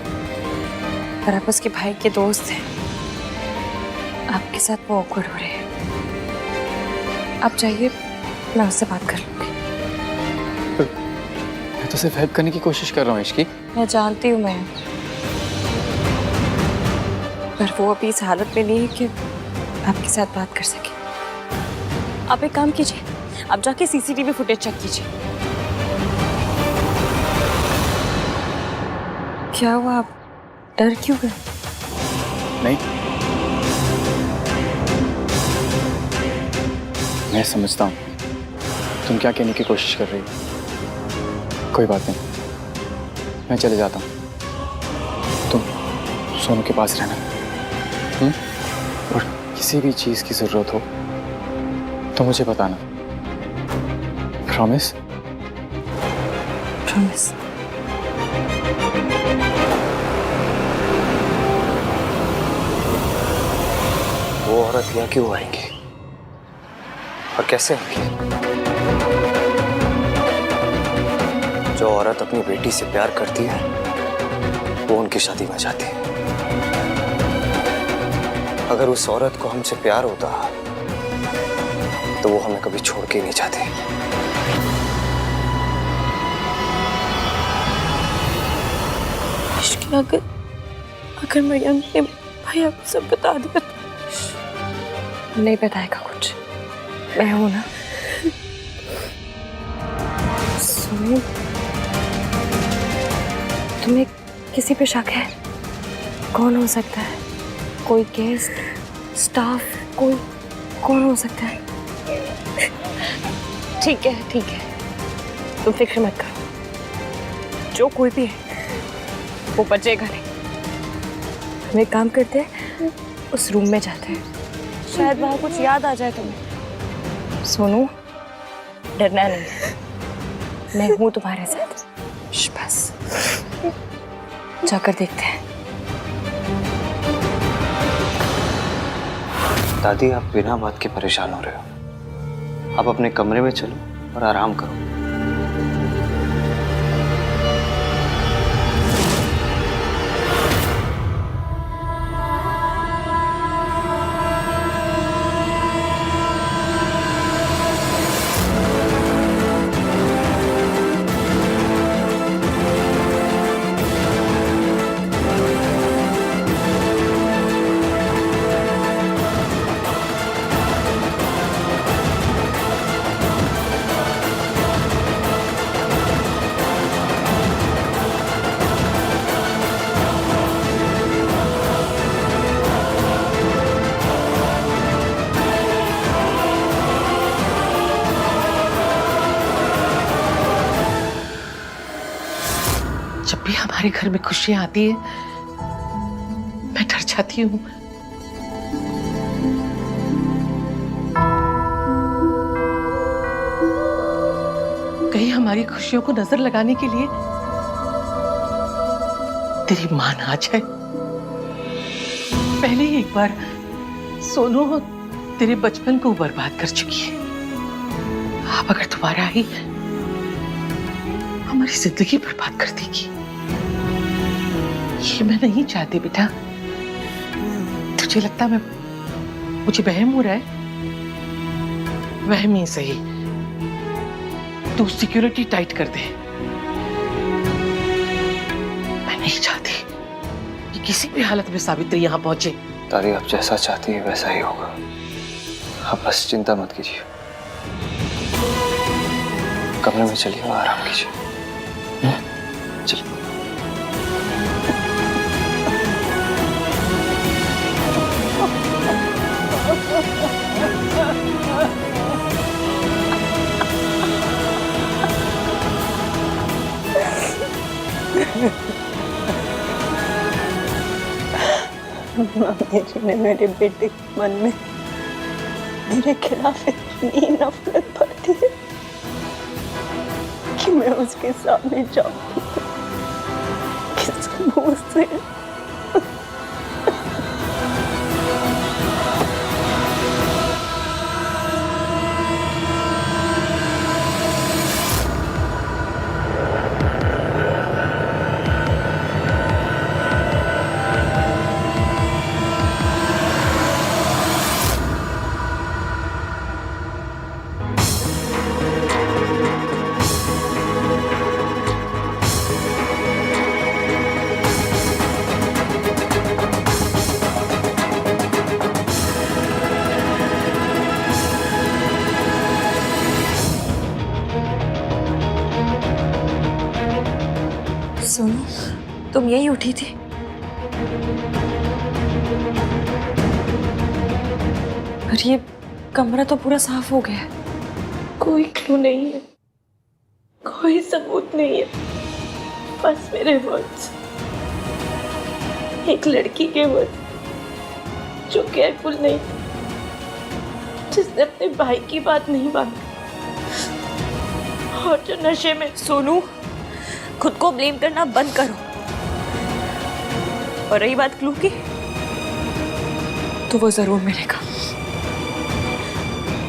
Speaker 1: पर आप उसके भाई के दोस्त हैं। आपके साथ वो awkward हो रहे हैं। आप जाइए, मैं उससे बात कर लूंगी।
Speaker 8: मैं तो सिर्फ हेल्प करने की कोशिश कर रहा हूँ इश्की।
Speaker 1: मैं जानती हूँ मैं, पर वो अभी इस हालत में नहीं है कि आपके साथ बात कर सके। आप एक काम कीजिए, आप जाके सीसीटीवी फुटेज चेक कीजिए। क्या हुआ, आप डर क्यों गए?
Speaker 8: नहीं, मैं समझता हूँ तुम क्या कहने की कोशिश कर रही हो। कोई बात नहीं, मैं चले जाता हूँ। तुम सोनू के पास रहना। और किसी भी चीज़ की ज़रूरत हो तो मुझे बताना। प्रॉमिस?
Speaker 1: प्रॉमिस।
Speaker 2: वो औरत यहाँ क्यों आएंगी और कैसे आएंगी? जो औरत अपनी बेटी से प्यार करती है वो उनकी शादी में जाती है। अगर उस औरत को हमसे प्यार होता तो वो हमें कभी छोड़ के नहीं जाती।
Speaker 1: अगर मरियम ने भैया को सब बता दिया तो नहीं बताएगा कुछ। मैं हूं ना। सुनो, तुम्हें किसी पे शक है? कौन हो सकता है? कोई गेस्ट, स्टाफ, कोई कौन हो सकता है? ठीक है ठीक है, तुम फिक्र मत करो। जो कोई भी है वो बचेगा नहीं। हम एक काम करते हैं, उस रूम में जाते हैं, शायद वहां कुछ याद आ जाए तुम्हें। सोनू, डरना नहीं, मैं हूं तुम्हारे साथ। बस जाकर देखते हैं।
Speaker 2: दादी आप बिना बात के परेशान हो रहे हो। आप अपने कमरे में चलो और आराम करो।
Speaker 4: हमारे घर में खुशियां आती है मैं डर जाती हूँ। कहीं हमारी खुशियों को नजर लगाने के लिए तेरी मां ना आ जाए। पहले ही एक बार सोनू तेरे बचपन को बर्बाद कर चुकी है। अब अगर दोबारा आई हमारी जिंदगी बर्बाद कर देगी। ये मैं नहीं चाहती बेटा। तुझे लगता मैं मुझे वहम हो रहा है? वहम ही सही, तू सिक्योरिटी टाइट कर दे। मैं नहीं चाहती कि किसी भी हालत में सावित्री यहां पहुंचे।
Speaker 2: दादी आप जैसा चाहती है वैसा ही होगा, आप बस चिंता मत कीजिए। कमरे में चलिए और आराम कीजिए। चलिए।
Speaker 1: मेरी ने मेरे बेटे के मन में मेरे खिलाफ इतनी नफरत भरती है कि मैं उसके सामने जाऊं किसके मुंह से। सोनू, तुम यही उठी थी? और ये कमरा तो पूरा साफ हो गया है।
Speaker 9: कोई क्लू नहीं है, कोई सबूत नहीं है, बस मेरे वर्ड्स। एक लड़की के वर्ड जो केयरफुल नहीं, जिसने अपने भाई की बात नहीं मानी और जो नशे में।
Speaker 1: सोनू, खुद को ब्लेम करना बंद करो। और रही बात क्लू की, तो वो जरूर मिलेगा,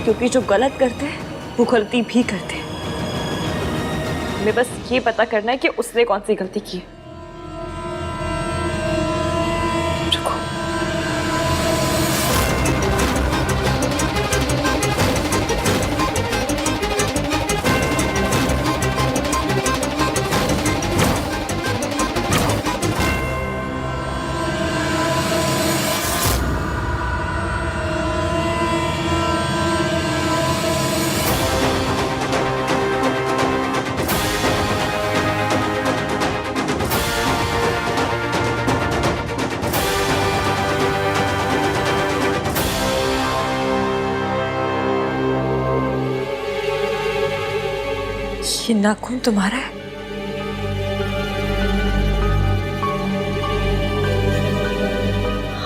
Speaker 1: क्योंकि जो गलत करते हैं वो गलती भी करते हैं। हमें बस ये पता करना है कि उसने कौन सी गलती की है। ये नाखून तुम्हारा है?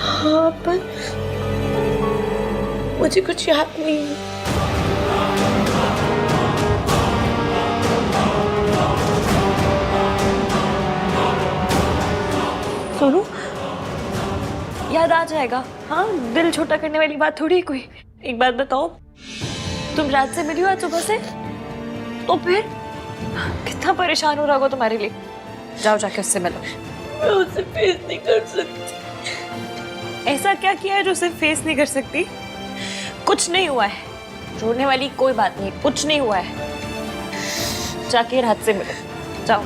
Speaker 9: हाँ, पर मुझे कुछ याद नहीं है।
Speaker 1: सोनू, याद आ जाएगा। हाँ, दिल छोटा करने वाली बात थोड़ी है कोई। एक बात बताओ, तुम रात से मिली हो आज सुबह से? तो फिर कितना परेशान हो रहा होगा तुम्हारे लिए। जाओ जाके उससे मिलो।
Speaker 9: मैं उसे फेस नहीं कर सकती।
Speaker 1: ऐसा क्या किया है जो उसे फेस नहीं कर सकती? कुछ नहीं हुआ है, रोने वाली कोई बात नहीं, कुछ नहीं हुआ है। जाके रात से मिलो, जाओ।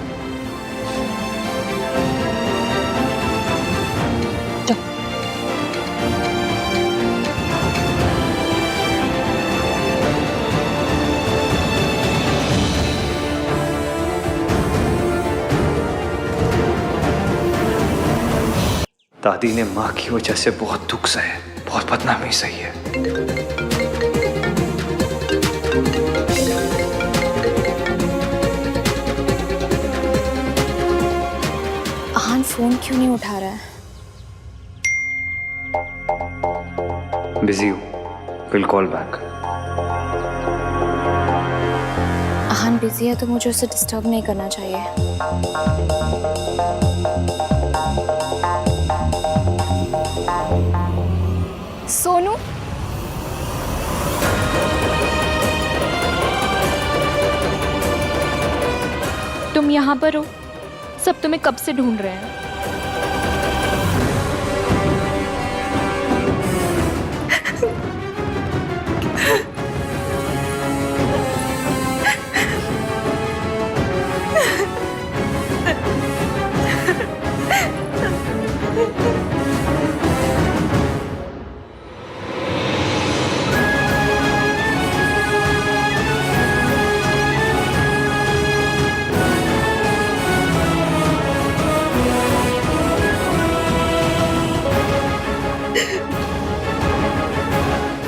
Speaker 2: दादी ने माँ की वजह से बहुत दुख सहे, बहुत बदनामी सही है।
Speaker 9: क्यों नहीं उठा रहा है?
Speaker 2: बिजी हूँ, will call back.
Speaker 9: Ahaan busy है तो मुझे उसे डिस्टर्ब नहीं करना चाहिए। सोनू, तुम यहाँ पर हो? सब तुम्हें कब से ढूंढ रहे हैं।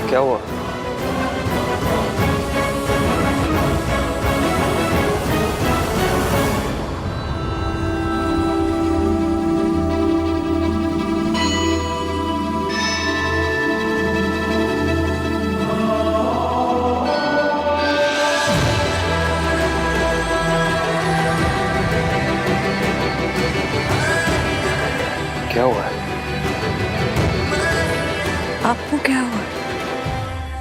Speaker 2: क्या हुआ? क्या हुआ है?
Speaker 1: आपको क्या हुआ?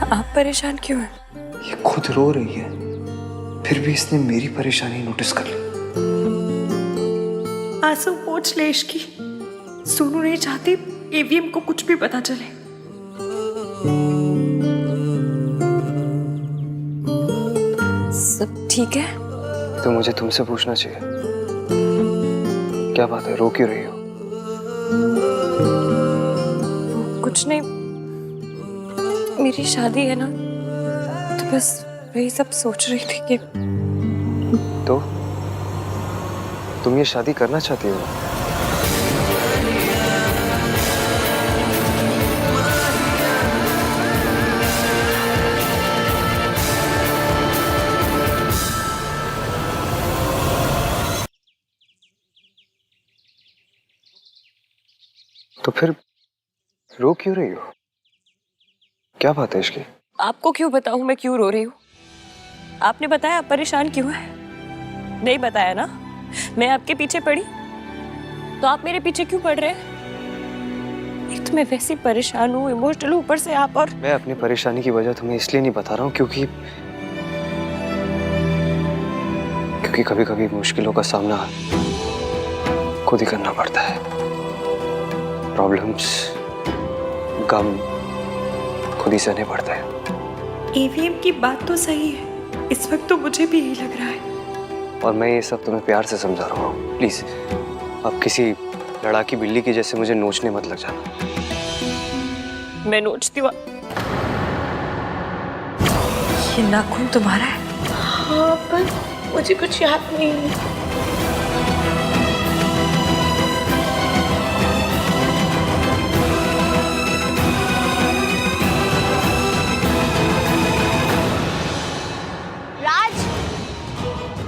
Speaker 1: आप परेशान क्यों हैं?
Speaker 2: ये खुद रो रही है, फिर भी इसने मेरी परेशानी नोटिस कर ली।
Speaker 1: आंसू पोंछ ले इश्की। सोनू नहीं चाहती एवीएम को कुछ भी पता चले। सब ठीक है?
Speaker 2: तो मुझे तुमसे पूछना चाहिए, क्या बात है, रो क्यों रही हो?
Speaker 1: कुछ नहीं, मेरी शादी है ना, तो बस वही सब सोच रही थी कि
Speaker 2: तो तुम ये शादी करना चाहती हो? तो फिर रो क्यों रही हो? क्या बात है इसकी?
Speaker 1: आपको क्यों बताऊं मैं क्यों रो रही हूँ? आपने बताया आप परेशान क्यों है? नहीं बताया ना? मैं आपके पीछे पड़ी तो आप मेरे पीछे क्यों पड़ रहे हैं? एक तो मैं वैसे परेशान हूँ, इमोशनल हूँ, ऊपर से आप। और
Speaker 2: मैं अपनी परेशानी की वजह तुम्हें इसलिए नहीं बता रहा हूँ क्योंकि कभी कभी मुश्किलों का सामना खुद ही करना पड़ता है। प्रॉब्लम्स, गम खुद ही सहने पड़ता है।
Speaker 1: एवीएम की बात तो सही है, इस वक्त तो मुझे भी यही लग रहा है।
Speaker 2: और मैं ये सब तुम्हें प्यार से समझा रहा हूँ। प्लीज अब किसी लड़ाकी बिल्ली की जैसे मुझे नोचने मत लग जाना।
Speaker 1: मैं नोचती हूँ? ये नाखून तुम्हारा है?
Speaker 11: हाँ, पर मुझे कुछ याद नहीं है।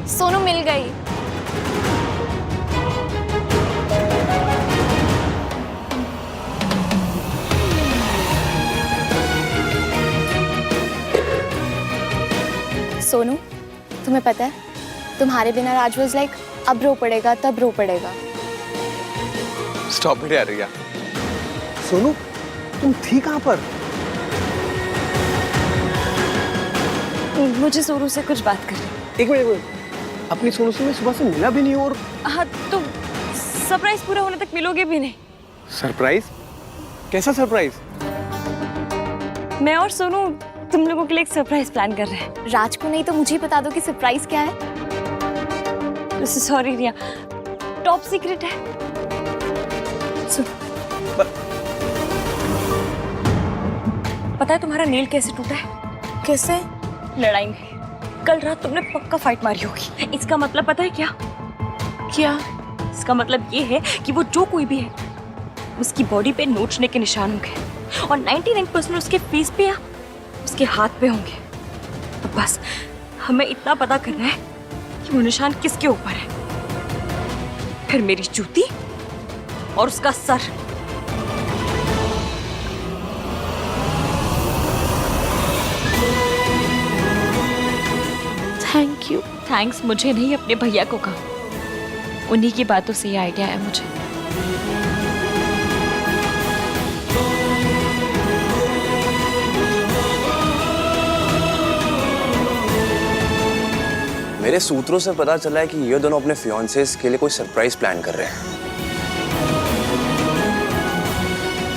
Speaker 9: सोनू मिल गई। सोनू, तुम्हें पता है तुम्हारे बिना राज वाज लाइक अब रो पड़ेगा तब रो पड़ेगा।
Speaker 10: स्टॉप इट यार रिया।
Speaker 5: सोनू, तुम थी कहाँ पर?
Speaker 1: मुझे सोनू से कुछ बात करनी।
Speaker 5: एक मिनट, अपनी सोनू से मैं सुबह से मिला भी नहीं हूँ। और
Speaker 1: हाँ, तो सरप्राइज पूरा होने तक मिलोगे भी नहीं।
Speaker 5: सरप्राइज? कैसा सरप्राइज?
Speaker 1: मैं और सोनू तुम लोगों के लिए एक सरप्राइज प्लान कर रहे हैं।
Speaker 9: राज को नहीं तो मुझे ही बता दो कि सरप्राइज क्या है।
Speaker 1: सॉरी रिया, टॉप सीक्रेट है। पता है तुम्हारा नील कैसे टूटा है?
Speaker 9: कैसे?
Speaker 1: लड़ाई में। कल रात तुमने पक्का फाइट मारी होगी। इसका मतलब पता है क्या?
Speaker 9: क्या?
Speaker 1: इसका मतलब ये है कि वो जो कोई भी है उसकी बॉडी पे नोचने के निशान होंगे और 99% उसके फेस पे या उसके हाथ पे होंगे। अब बस हमें इतना पता करना है कि वो निशान किसके ऊपर है। फिर मेरी जूती और उसका सर।
Speaker 9: Thank you.
Speaker 1: थैंक्स मुझे नहीं, अपने भैया को कहा। उन्हीं की बातों से ये आइडिया आया मुझे।
Speaker 10: मेरे सूत्रों से पता चला है कि ये दोनों अपने फियांसेस के लिए कोई सरप्राइज प्लान कर रहे हैं।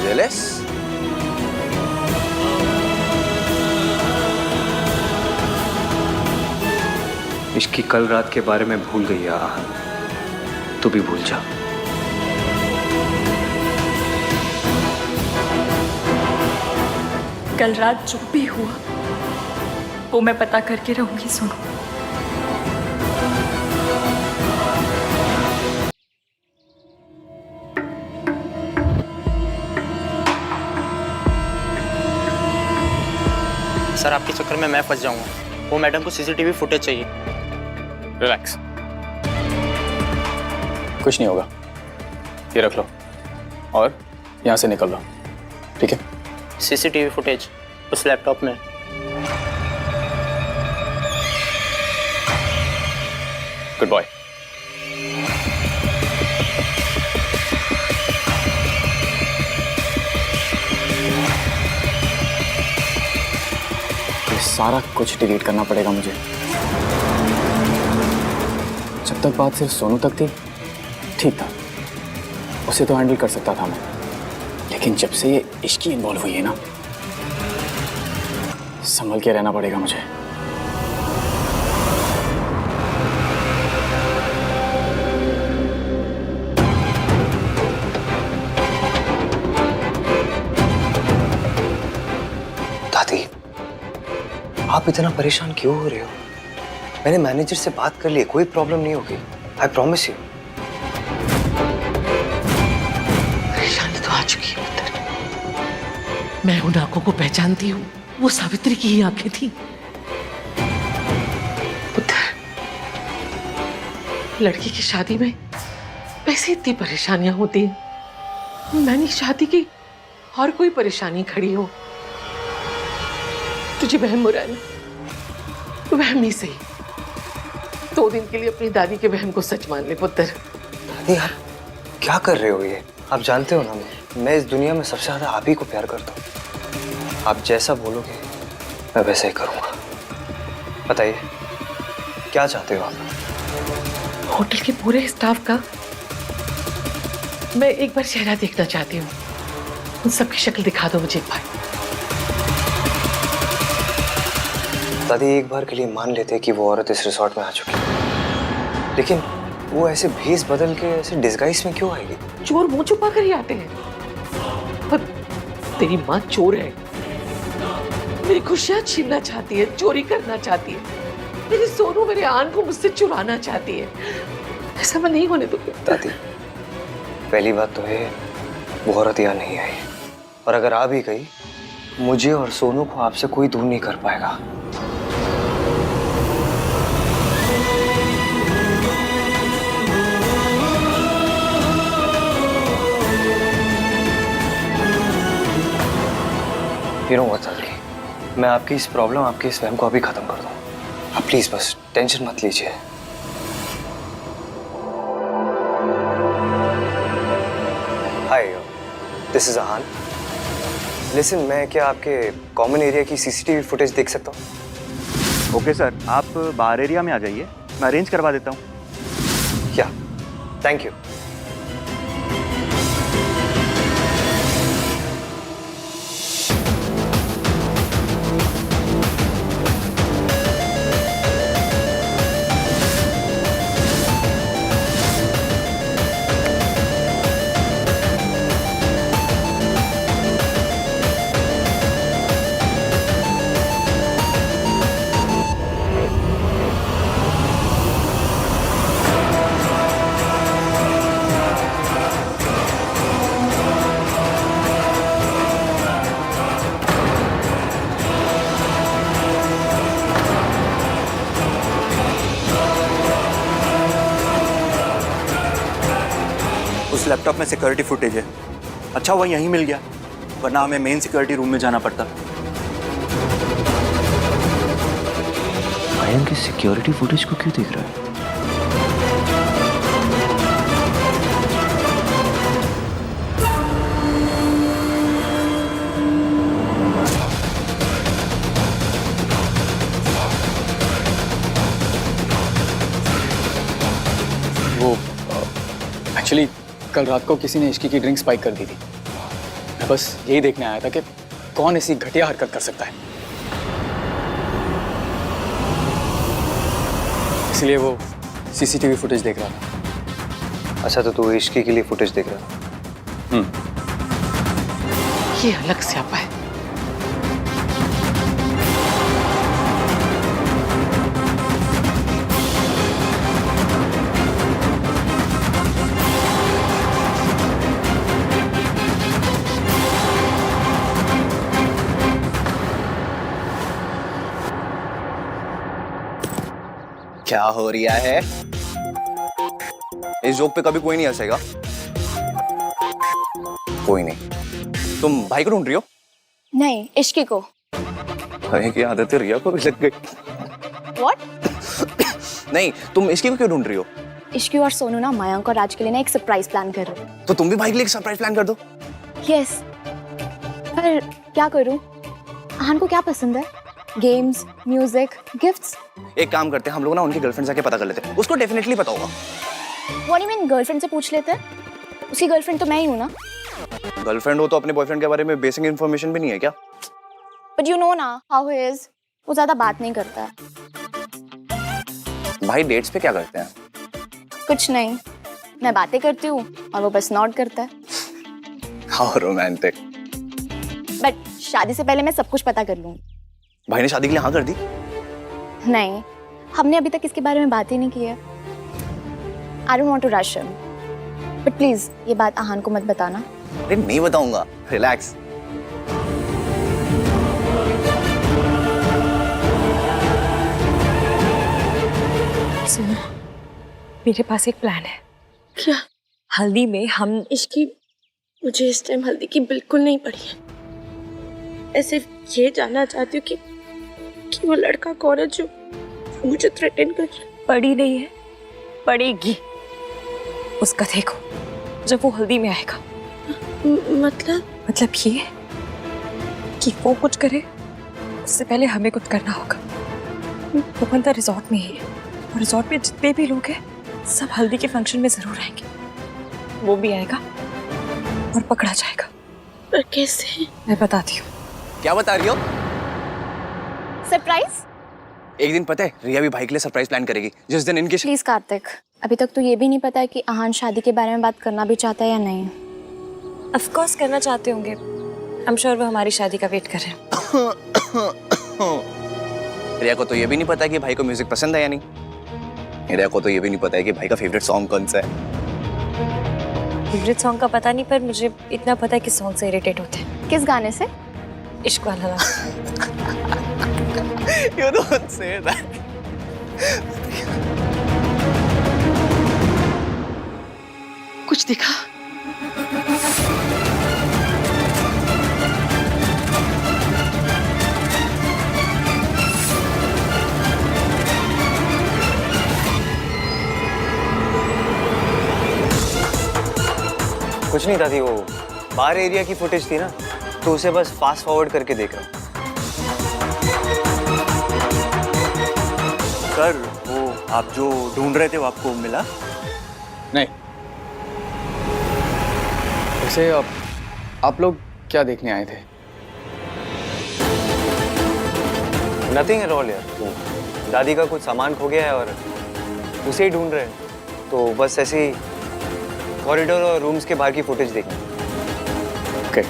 Speaker 10: जेलस?
Speaker 2: इसकी कल रात के बारे में भूल गई है आहन, तू भी भूल जा।
Speaker 1: कल रात जो भी हुआ वो मैं पता करके रहूंगी सोनू।
Speaker 12: सर आपके चक्कर में मैं फंस जाऊंगा। वो मैडम को सीसीटीवी फुटेज चाहिए।
Speaker 8: रिलैक्स, कुछ नहीं होगा। ये रख लो और यहाँ से निकल लो, ठीक है?
Speaker 12: सीसीटीवी फुटेज उस लैपटॉप में।
Speaker 8: Good boy. सारा कुछ डिलीट करना पड़ेगा मुझे। जब तक बात सिर्फ सोनू तक थी ठीक था, उसे तो हैंडल कर सकता था मैं, लेकिन जब से ये इश्की इन्वॉल्व हुई है ना, संभल के रहना पड़ेगा मुझे।
Speaker 2: दादी, आप इतना परेशान क्यों हो रहे हो? मैंने मैनेजर से बात कर ली, कोई प्रॉब्लम नहीं होगी। I promise you.
Speaker 4: परेशानी तो आ चुकी है पुत्र। मैं उन आंखों को पहचानती हूँ, वो सावित्री की ही आंखें थी। पुत्र, लड़की की शादी में वैसे इतनी परेशानियां होती हैं। मैंने शादी की और कोई परेशानी खड़ी हो, तुझे वहम हो रहा है ना? वहम ही सही। 2 दिन के लिए अपनी दादी के वहम को सच मान ले पुत्र।
Speaker 2: दादी, आप क्या कर रहे हो ये? आप जानते हो ना, मैं इस दुनिया में सबसे ज्यादा आप ही को प्यार करता हूँ। आप जैसा बोलोगे मैं वैसा ही करूँगा। बताइए क्या चाहते हो आप?
Speaker 4: होटल के पूरे स्टाफ का मैं एक बार चेहरा देखना चाहती हूँ। उन सबकी शक्ल दिखा दो मुझे एक बार।
Speaker 2: दादी, एक बार के लिए मान लेते कि वो औरत इस रिसोर्ट में आ चुकी है, लेकिन वो ऐसे भेस बदल के ऐसे डिस्गाइज में क्यों आएगी?
Speaker 4: चोर मुंह छुपा कर ही आते हैं। पर तेरी माँ चोर है, मेरी खुशियां छीनना चाहती है, चोरी करना चाहती है। मेरी सोनू, मेरे आन को मुझसे चुराना चाहती है। ऐसा मैं नहीं होने दूंगी।
Speaker 2: दादी, पहली बात तो है वो औरत यहाँ नहीं आई, और अगर आ भी गई मुझे और सोनू को आपसे कोई दूर नहीं कर पाएगा। मैं आपकी इस प्रॉब्लम, आपके इस वहम को अभी खत्म कर दूं। आप प्लीज बस टेंशन मत लीजिए। हाय, दिस इज आहान। लिसन, मैं क्या आपके कॉमन एरिया की सीसीटीवी फुटेज देख सकता हूँ?
Speaker 6: ओके सर, आप बाहर एरिया में आ जाइए, मैं अरेंज करवा देता हूँ।
Speaker 2: क्या? Thank you.
Speaker 12: उस लैपटॉप में सिक्योरिटी फुटेज है। अच्छा वो यहीं मिल गया, वरना हमें मेन सिक्योरिटी रूम में जाना पड़ता।
Speaker 2: आयन की सिक्योरिटी फुटेज को क्यों देख रहा है?
Speaker 8: वो एक्चुअली कल रात को किसी ने इश्की की ड्रिंक स्पाइक कर दी थी। मैं बस यही देखने आया था कि कौन ऐसी घटिया हरकत कर सकता है, इसलिए वो सीसीटीवी फुटेज देख रहा था।
Speaker 2: अच्छा, तो तू इश्की के लिए फुटेज देख रहा था?
Speaker 4: ये अलग स्यापा है।
Speaker 10: क्या हो रहा है? इस जोक पे कभी कोई नहीं हंसेगा। कोई नहीं। तुम भाई को ढूंढ रही हो?
Speaker 9: नहीं, इश्की को।
Speaker 10: भाई की आदत रिया को भी लग गई।
Speaker 9: What?
Speaker 10: नहीं, तुम इश्की को क्यों ढूंढ रही हो?
Speaker 9: इश्की और सोनू ना मयंक और राज के लिए ना एक सरप्राइज प्लान कर रहे हैं।
Speaker 10: तो तुम भी भाई के लिए एक सरप्राइज प्लान कर दो।
Speaker 9: यस। पर क्या करूं? आहान को क्या पसंद है? Games, music, gifts?
Speaker 10: एक काम करते हैं, हम लोग ना उनकी गर्लफ्रेंड जाके पता कर लेते हैं। उसको डेफिनेटली पता होगा।
Speaker 9: What do you mean girlfriend से पूछ लेते हैं? उसकी गर्लफ्रेंड तो मैं ही हूं ना।
Speaker 10: गर्लफ्रेंड हो तो अपने बॉयफ्रेंड के बारे में बेसिक इन्फॉर्मेशन भी नहीं है क्या?
Speaker 9: But you know ना how he is. वो ज्यादा बात नहीं करता है।
Speaker 10: भाई डेट्स पे क्या करते हैं?
Speaker 9: कुछ नहीं, मैं बातें करती हूँ और वो बस नॉट करता है।
Speaker 10: How romantic.
Speaker 9: बट शादी से पहले मैं सब कुछ पता कर लूंगी।
Speaker 10: भाई ने शादी के लिए हाँ कर दी?
Speaker 9: नहीं, हमने अभी तक इसके बारे में बात ही नहीं की है। I don't want to rush him. But please, ये बात आहान को मत बताना।
Speaker 10: अरे नहीं बताऊंगा, रिलैक्स।
Speaker 1: सुनो, मेरे पास एक प्लान है।
Speaker 9: क्या?
Speaker 1: हल्दी में हम
Speaker 9: इश्की, मुझे इस टाइम हल्दी की बिल्कुल नहीं पड़ी है। ऐसे ये जानना चाहती हूँ कि वो लड़का कौन है जो मुझे थ्रेटन कर रहा है।
Speaker 1: पड़ी नहीं है, पड़ेगी। उसका देखो जब वो हल्दी में आएगा। मतलब ये कि वो कुछ करे उससे पहले हमें कुछ करना होगा। वो बंदा रिजॉर्ट में ही है और रिजॉर्ट में जितने भी लोग हैं सब हल्दी के फंक्शन में जरूर आएंगे। वो भी आएगा और पकड़ा जाएगा।
Speaker 9: पर कैसे?
Speaker 1: मैं बताती हूँ।
Speaker 10: क्या बता रही हो?
Speaker 9: सरप्राइज?
Speaker 10: एक दिन पता है रिया भी भाई के लिए सरप्राइज प्लान करेगी जिस दिन इनकी
Speaker 9: प्लीज कार्तिक, अभी तक तो ये भी नहीं पता है कि आहान शादी के बारे में बात करना भी चाहता है या नहीं।
Speaker 1: ऑफ कोर्स करना चाहते होंगे। आई एम श्योर वो हमारी शादी का वेट कर रहे हैं।
Speaker 10: रिया को तो ये भी नहीं पता है कि भाई को म्यूजिक पसंद है या नहीं। रिया को तो ये भी नहीं पता है कि भाई का फेवरेट सॉन्ग कौन सा है।
Speaker 1: फेवरेट सॉन्ग का पता नहीं, पर मुझे इतना पता है कि सॉन्ग से इरिटेट होते हैं।
Speaker 9: किस गाने से?
Speaker 1: इश्क वाला।
Speaker 10: You don't say that.
Speaker 4: कुछ दिखा?
Speaker 2: कुछ नहीं दादी, वो बार एरिया की फुटेज थी ना, तो उसे बस फास्ट फॉरवर्ड करके देख रहा हूँ।
Speaker 12: सर वो आप जो ढूंढ रहे थे वो आपको मिला?
Speaker 8: नहीं। वैसे आप लोग क्या देखने आए थे?
Speaker 2: नथिंग एट ऑल यार। वो दादी का कुछ सामान खो गया है और उसे ही ढूंढ रहे हैं, तो बस ऐसे ही कॉरिडोर और रूम्स के बाहर की फुटेज देखनी।
Speaker 8: ओके।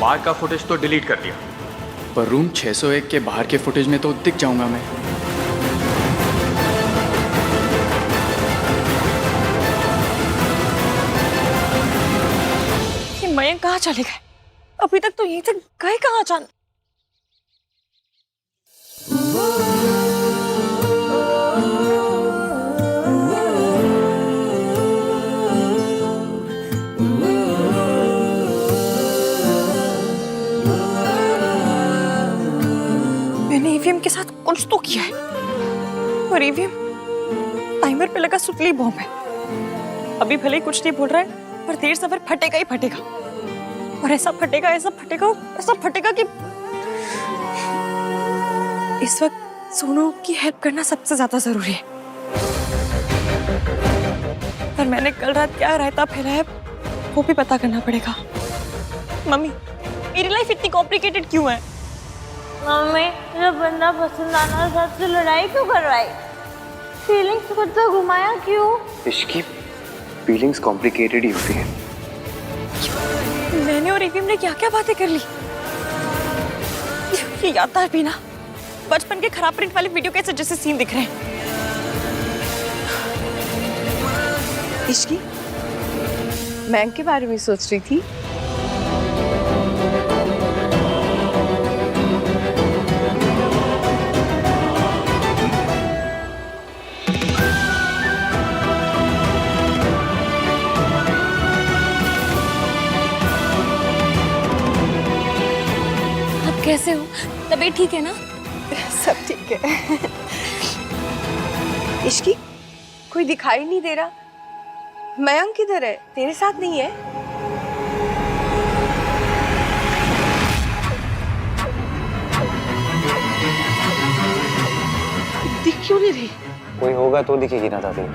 Speaker 6: बाहर का फुटेज तो डिलीट कर दिया,
Speaker 8: पर रूम 601 के बाहर के फुटेज में तो दिख जाऊंगा मैं।
Speaker 1: ये मयंक कहाँ चले गए? अभी तक तो यहीं से गए कहाँ अचानक? मैंने ईवीएम के साथ कुछ तो किया है और ईवीएम टाइमर पे लगा सुतली बॉम्ब है। अभी भले ही कुछ नहीं बोल रहा है पर देर सवेर फटेगा ही फटेगा और ऐसा फटेगा कि इस वक्त सोनू की हेल्प करना सबसे ज्यादा जरूरी है। पर मैंने कल रात क्या रायता फैलाया है वो भी पता करना पड़ेगा। मम्मी मेरी लाइफ इतनी कॉम्प्लिकेटेड क्यों है?
Speaker 9: मम्मी जब बंदा पसंद आना था तो लड़ाई क्यों करवाई? फीलिंग्स को तो घुमाया क्यों?
Speaker 2: इसकी फीलिंग्स कॉम्प्लिकेटेड ही होती है।
Speaker 1: मैंने और ईवीएम ने क्या क्या बातें कर ली। ये याद भी ना बचपन के खराब प्रिंट वाले वीडियो कैसे जैसे सीन दिख रहे हैं।
Speaker 9: इश्की मैं के बारे में सोच रही थी।
Speaker 1: कैसे हो? तबीयत ठीक है ना?
Speaker 9: सब ठीक है। इश्की कोई दिखाई नहीं दे रहा। मयंक किधर है? तेरे साथ नहीं है?
Speaker 4: दिख क्यों नहीं रही?
Speaker 2: कोई होगा तो दिखेगी ना दादी।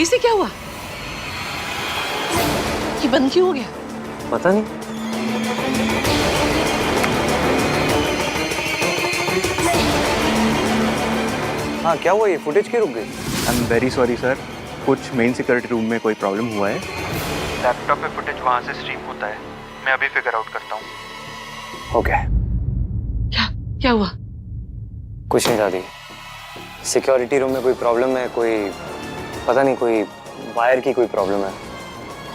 Speaker 4: इसे क्या हुआ? ये बंद क्यों हो गया?
Speaker 2: पता नहीं। हाँ क्या हुआ? ये फुटेज क्यों रुक गई?
Speaker 12: I am very sorry sir, कुछ मेन सिक्योरिटी रूम में कोई प्रॉब्लम हुआ है। लैपटॉप पे फुटेज वहाँ से स्ट्रीम होता है। मैं अभी फिगर आउट करता हूँ।
Speaker 2: ओके।
Speaker 4: क्या हुआ?
Speaker 2: कुछ नहीं दादी, सिक्योरिटी रूम में कोई प्रॉब्लम है, कोई पता नहीं, कोई वायर की कोई प्रॉब्लम है।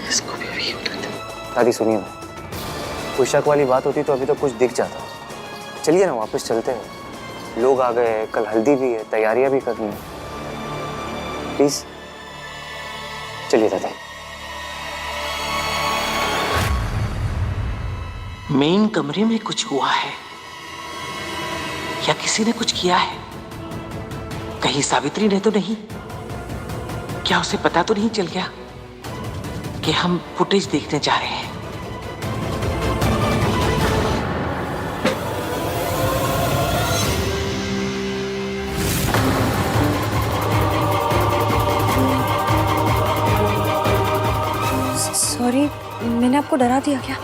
Speaker 4: इसको भी अभी होता था।
Speaker 2: दादी सुनिए ना, कोई शक वाली बात होती तो अभी तो कुछ दिख जाता। चलिए ना वापस चलते हैं, लोग आ गए हैं, कल हल्दी भी है, तैयारियां भी करनी है। प्लीज चलिए दादी।
Speaker 4: मेन कमरे में कुछ हुआ है या किसी ने कुछ किया है? कहीं सावित्री ने तो नहीं? क्या उसे पता तो नहीं चल गया कि हम फुटेज देखने जा रहे हैं?
Speaker 1: सॉरी, मैंने आपको डरा दिया क्या?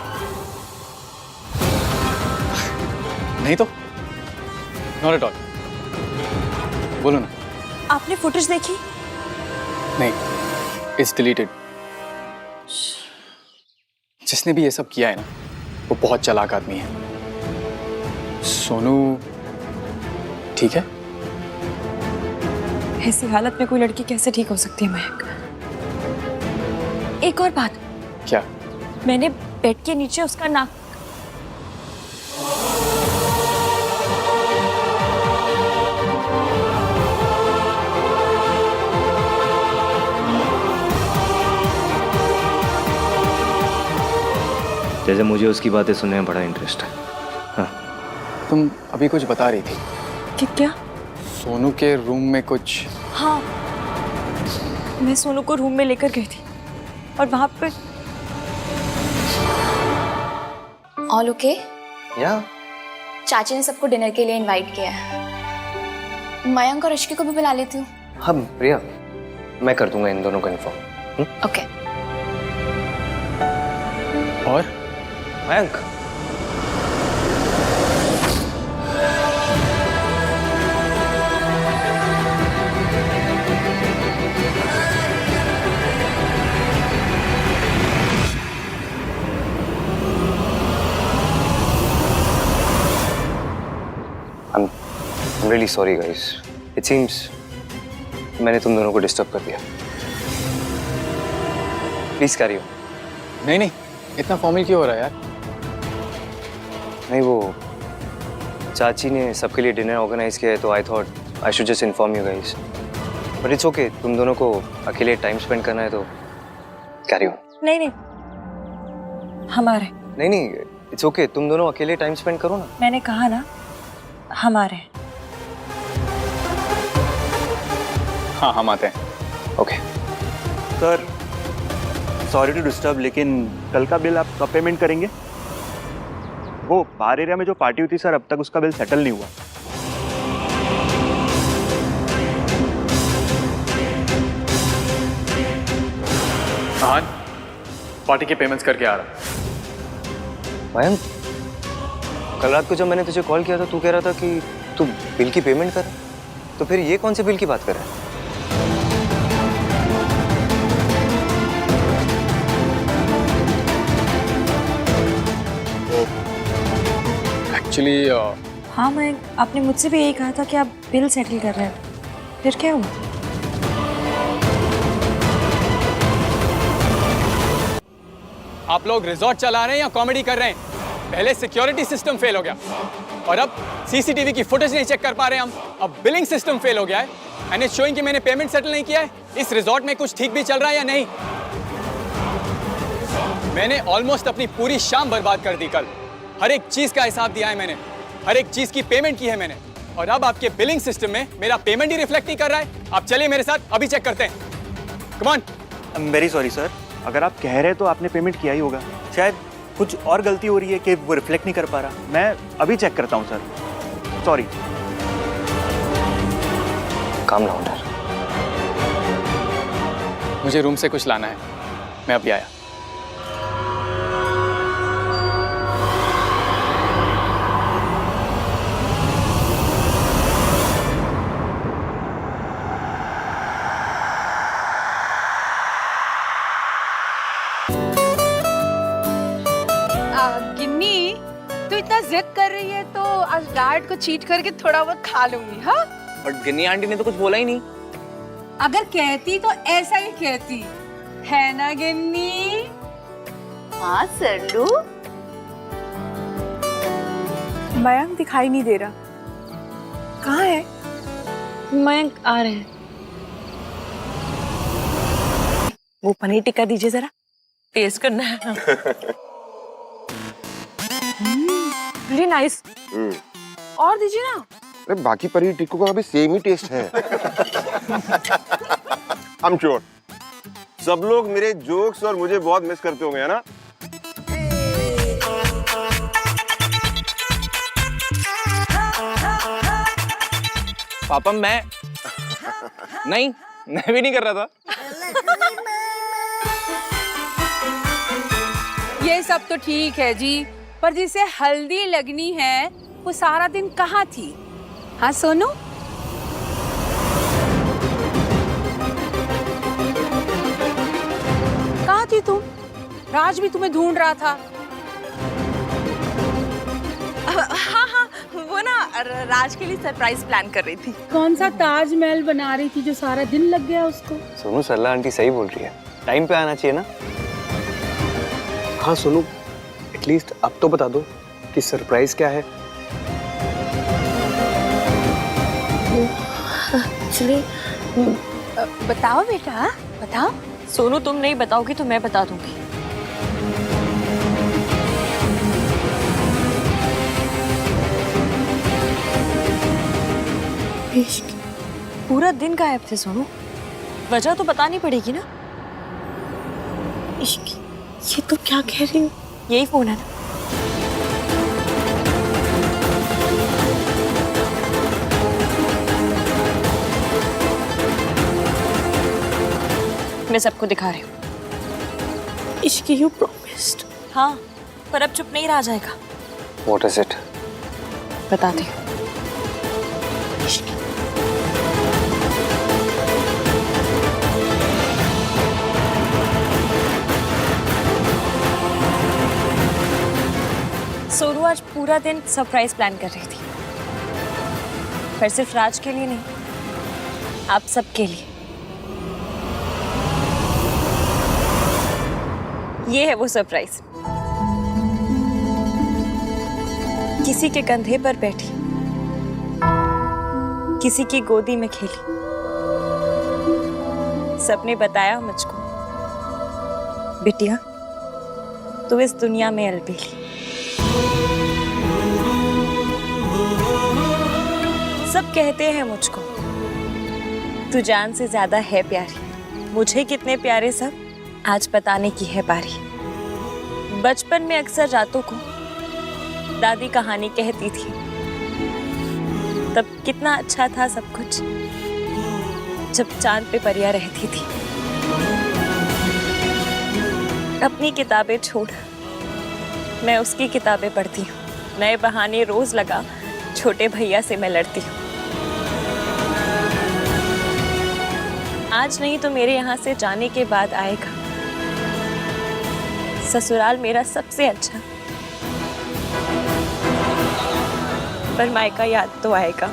Speaker 8: नहीं तो, नॉट एट ऑल। बोलो ना।
Speaker 1: आपने फुटेज देखी?
Speaker 8: नहीं, इट्स डिलीटेड। जिसने भी ये सब किया है ना, वो बहुत चालाक आदमी है। सोनू ठीक है?
Speaker 1: ऐसी हालत में कोई लड़की कैसे ठीक हो सकती है मयंक? एक और बात।
Speaker 8: क्या?
Speaker 1: मैंने बेड के नीचे उसका नाक
Speaker 2: जैसे मुझे उसकी बातें सुनने में बड़ा इंटरेस्ट है। हाँ।
Speaker 8: तुम अभी कुछ बता रही थी
Speaker 1: कि क्या?
Speaker 8: सोनू के रूम में कुछ।
Speaker 1: हाँ, मैं सोनू को रूम में लेकर गई थी और वहां पे
Speaker 13: ऑल ओके?
Speaker 2: या
Speaker 13: चाची ने सबको डिनर के लिए इनवाइट किया है। मयंक और ऋषि को भी बुला लेती हूँ।
Speaker 2: हाँ प्रिया, मैं कर दूंगा इन दोनों को इन्फॉर्म।
Speaker 13: ओके।
Speaker 8: और
Speaker 2: Mayank, I'm really sorry guys. It seems मैंने तुम दोनों को डिस्टर्ब कर दिया. Please carry on.
Speaker 8: नहीं नहीं, इतना फॉर्मल क्यों हो रहा है यार?
Speaker 2: नहीं, वो चाची ने सबके लिए डिनर ऑर्गेनाइज किया है तो I thought I should just inform you guys. But it's okay, तुम दोनों को अकेले टाइम स्पेंड करना है तो कैरी ऑन.
Speaker 1: नहीं नहीं, हमारे.
Speaker 2: नहीं नहीं, इट्स ओके, तुम दोनों अकेले टाइम स्पेंड करो ना.
Speaker 1: मैंने कहा ना, हमारे.
Speaker 8: हाँ हम आते हैं.
Speaker 2: Okay.
Speaker 12: Sir sorry to disturb, लेकिन कल का बिल आप कब पेमेंट करेंगे? वो बाहर एरिया में जो पार्टी हुई थी सर, अब तक उसका बिल सेटल नहीं हुआ.
Speaker 8: हाँ, पार्टी के पेमेंट्स करके आ रहा.
Speaker 2: मयंक, कल रात को जब मैंने तुझे कॉल किया था तू कह रहा था कि तू बिल की पेमेंट कर, तो फिर ये कौन से बिल की बात कर रहा है?
Speaker 8: एक्चुअली
Speaker 1: हाँ मयंक, आपने मुझसे भी यही कहा था कि आप बिल सेटल कर रहे हैं. फिर क्या हुआ?
Speaker 8: आप लोग रिजॉर्ट चला रहे हैं या कॉमेडी कर रहे हैं? पहले सिक्योरिटी सिस्टम फेल हो गया और अब सीसीटीवी की फुटेज नहीं चेक कर पा रहे हैं हम. अब बिलिंग सिस्टम फेल हो गया है एंड इट्स शोइंग कि मैंने पेमेंट सेटल नहीं किया है. इस रिजॉर्ट में कुछ ठीक भी चल रहा है या नहीं? मैंने ऑलमोस्ट अपनी पूरी शाम बर्बाद कर दी. कल हर एक चीज का हिसाब दिया है मैंने, हर एक चीज की पेमेंट की है मैंने, और अब आपके बिलिंग सिस्टम में मेरा पेमेंट ही रिफ्लेक्ट नहीं कर रहा है. आप चलिए मेरे साथ, अभी चेक करते हैं. Come on.
Speaker 12: I am very sorry sir, अगर आप कह रहे हैं तो आपने पेमेंट किया ही होगा. शायद कुछ और गलती हो रही है कि वो रिफ्लेक्ट नहीं कर पा रहा. मैं अभी चेक करता हूँ सर. सॉरी.
Speaker 2: काम डाउन यार.
Speaker 8: मुझे रूम से कुछ लाना है, मैं अभी आया.
Speaker 11: गिन्नी, तू इतना जिद कर रही है तो आज डाइट को चीट करके थोड़ा बहुत खा लूंगी. हाँ,
Speaker 10: बट गिन्नी आंटी ने तो कुछ बोला ही नहीं.
Speaker 11: अगर कहती तो ऐसा ही कहती है ना गिन्नी? हाँ सरलू.
Speaker 9: मयंक दिखाई नहीं दे रहा, कहाँ है?
Speaker 1: मयंक आ रहे हैं.
Speaker 9: वो पनीर टिक्का दीजिए जरा,
Speaker 1: टेस्ट करना है.
Speaker 9: Very nice. और दीजिए ना.
Speaker 14: अरे बाकी पनीर टिक्कों का भी सेम ही टेस्ट है. आई एम श्योर सब लोग मेरे जोक्स और मुझे बहुत मिस करते होंगे, है ना?
Speaker 10: पापा मैं नहीं, मैं भी नहीं कर रहा था.
Speaker 11: ये सब तो ठीक है जी, पर जिसे हल्दी लगनी है वो सारा दिन कहाँ थी? हाँ सोनू? कहाँ थी तुम? राज भी तुम्हें ढूंढ रहा था.
Speaker 9: हाँ हाँ, वो ना राज के लिए सरप्राइज प्लान कर रही थी.
Speaker 11: कौन सा ताजमहल बना रही थी जो सारा दिन लग गया उसको?
Speaker 2: सोनू, सरला आंटी सही बोल रही है, टाइम पे आना चाहिए ना.
Speaker 5: हाँ सोनू, एटलीस्ट अब तो बता दो कि सरप्राइज क्या है.
Speaker 9: एक्चुअली
Speaker 11: बताओ बेटा, बताओ.
Speaker 1: सोनू, तुम नहीं बताओगी तो मैं बता दूंगी. पूरा दिन गायब थे सोनू, वजह तो बतानी पड़ेगी ना.
Speaker 9: ये तो क्या कह रही हूँ?
Speaker 1: यही फोन है ना. मैं सबको दिखा रही हूँ.
Speaker 9: इश्क, यू प्रॉमिस्ड.
Speaker 1: हाँ, पर अब चुप नहीं रहा जाएगा.
Speaker 2: What is it?
Speaker 1: बताती हूँ. सोनू आज पूरा दिन सरप्राइज प्लान कर रही थी. पर सिर्फ राज के लिए नहीं, आप सबके लिए। ये है वो सरप्राइज। किसी के कंधे पर बैठी, किसी की गोदी में खेली, सबने बताया मुझको, बिटिया तू इस दुनिया में अलबेली। सब कहते हैं मुझको तू जान से ज्यादा है प्यारी। मुझे कितने प्यारे सब आज बताने की है बारी। बचपन में अक्सर रातों को दादी कहानी कहती थी, तब कितना अच्छा था सब कुछ, जब चांद पे परियां रहती थी। अपनी किताबें छोड़ मैं उसकी किताबें पढ़ती हूँ। नए बहाने रोज लगा छोटे भैया से मैं लड़ती हूँ। आज नहीं तो मेरे यहाँ से जाने के बाद आएगा ससुराल मेरा सबसे अच्छा, पर मायका याद तो आएगा।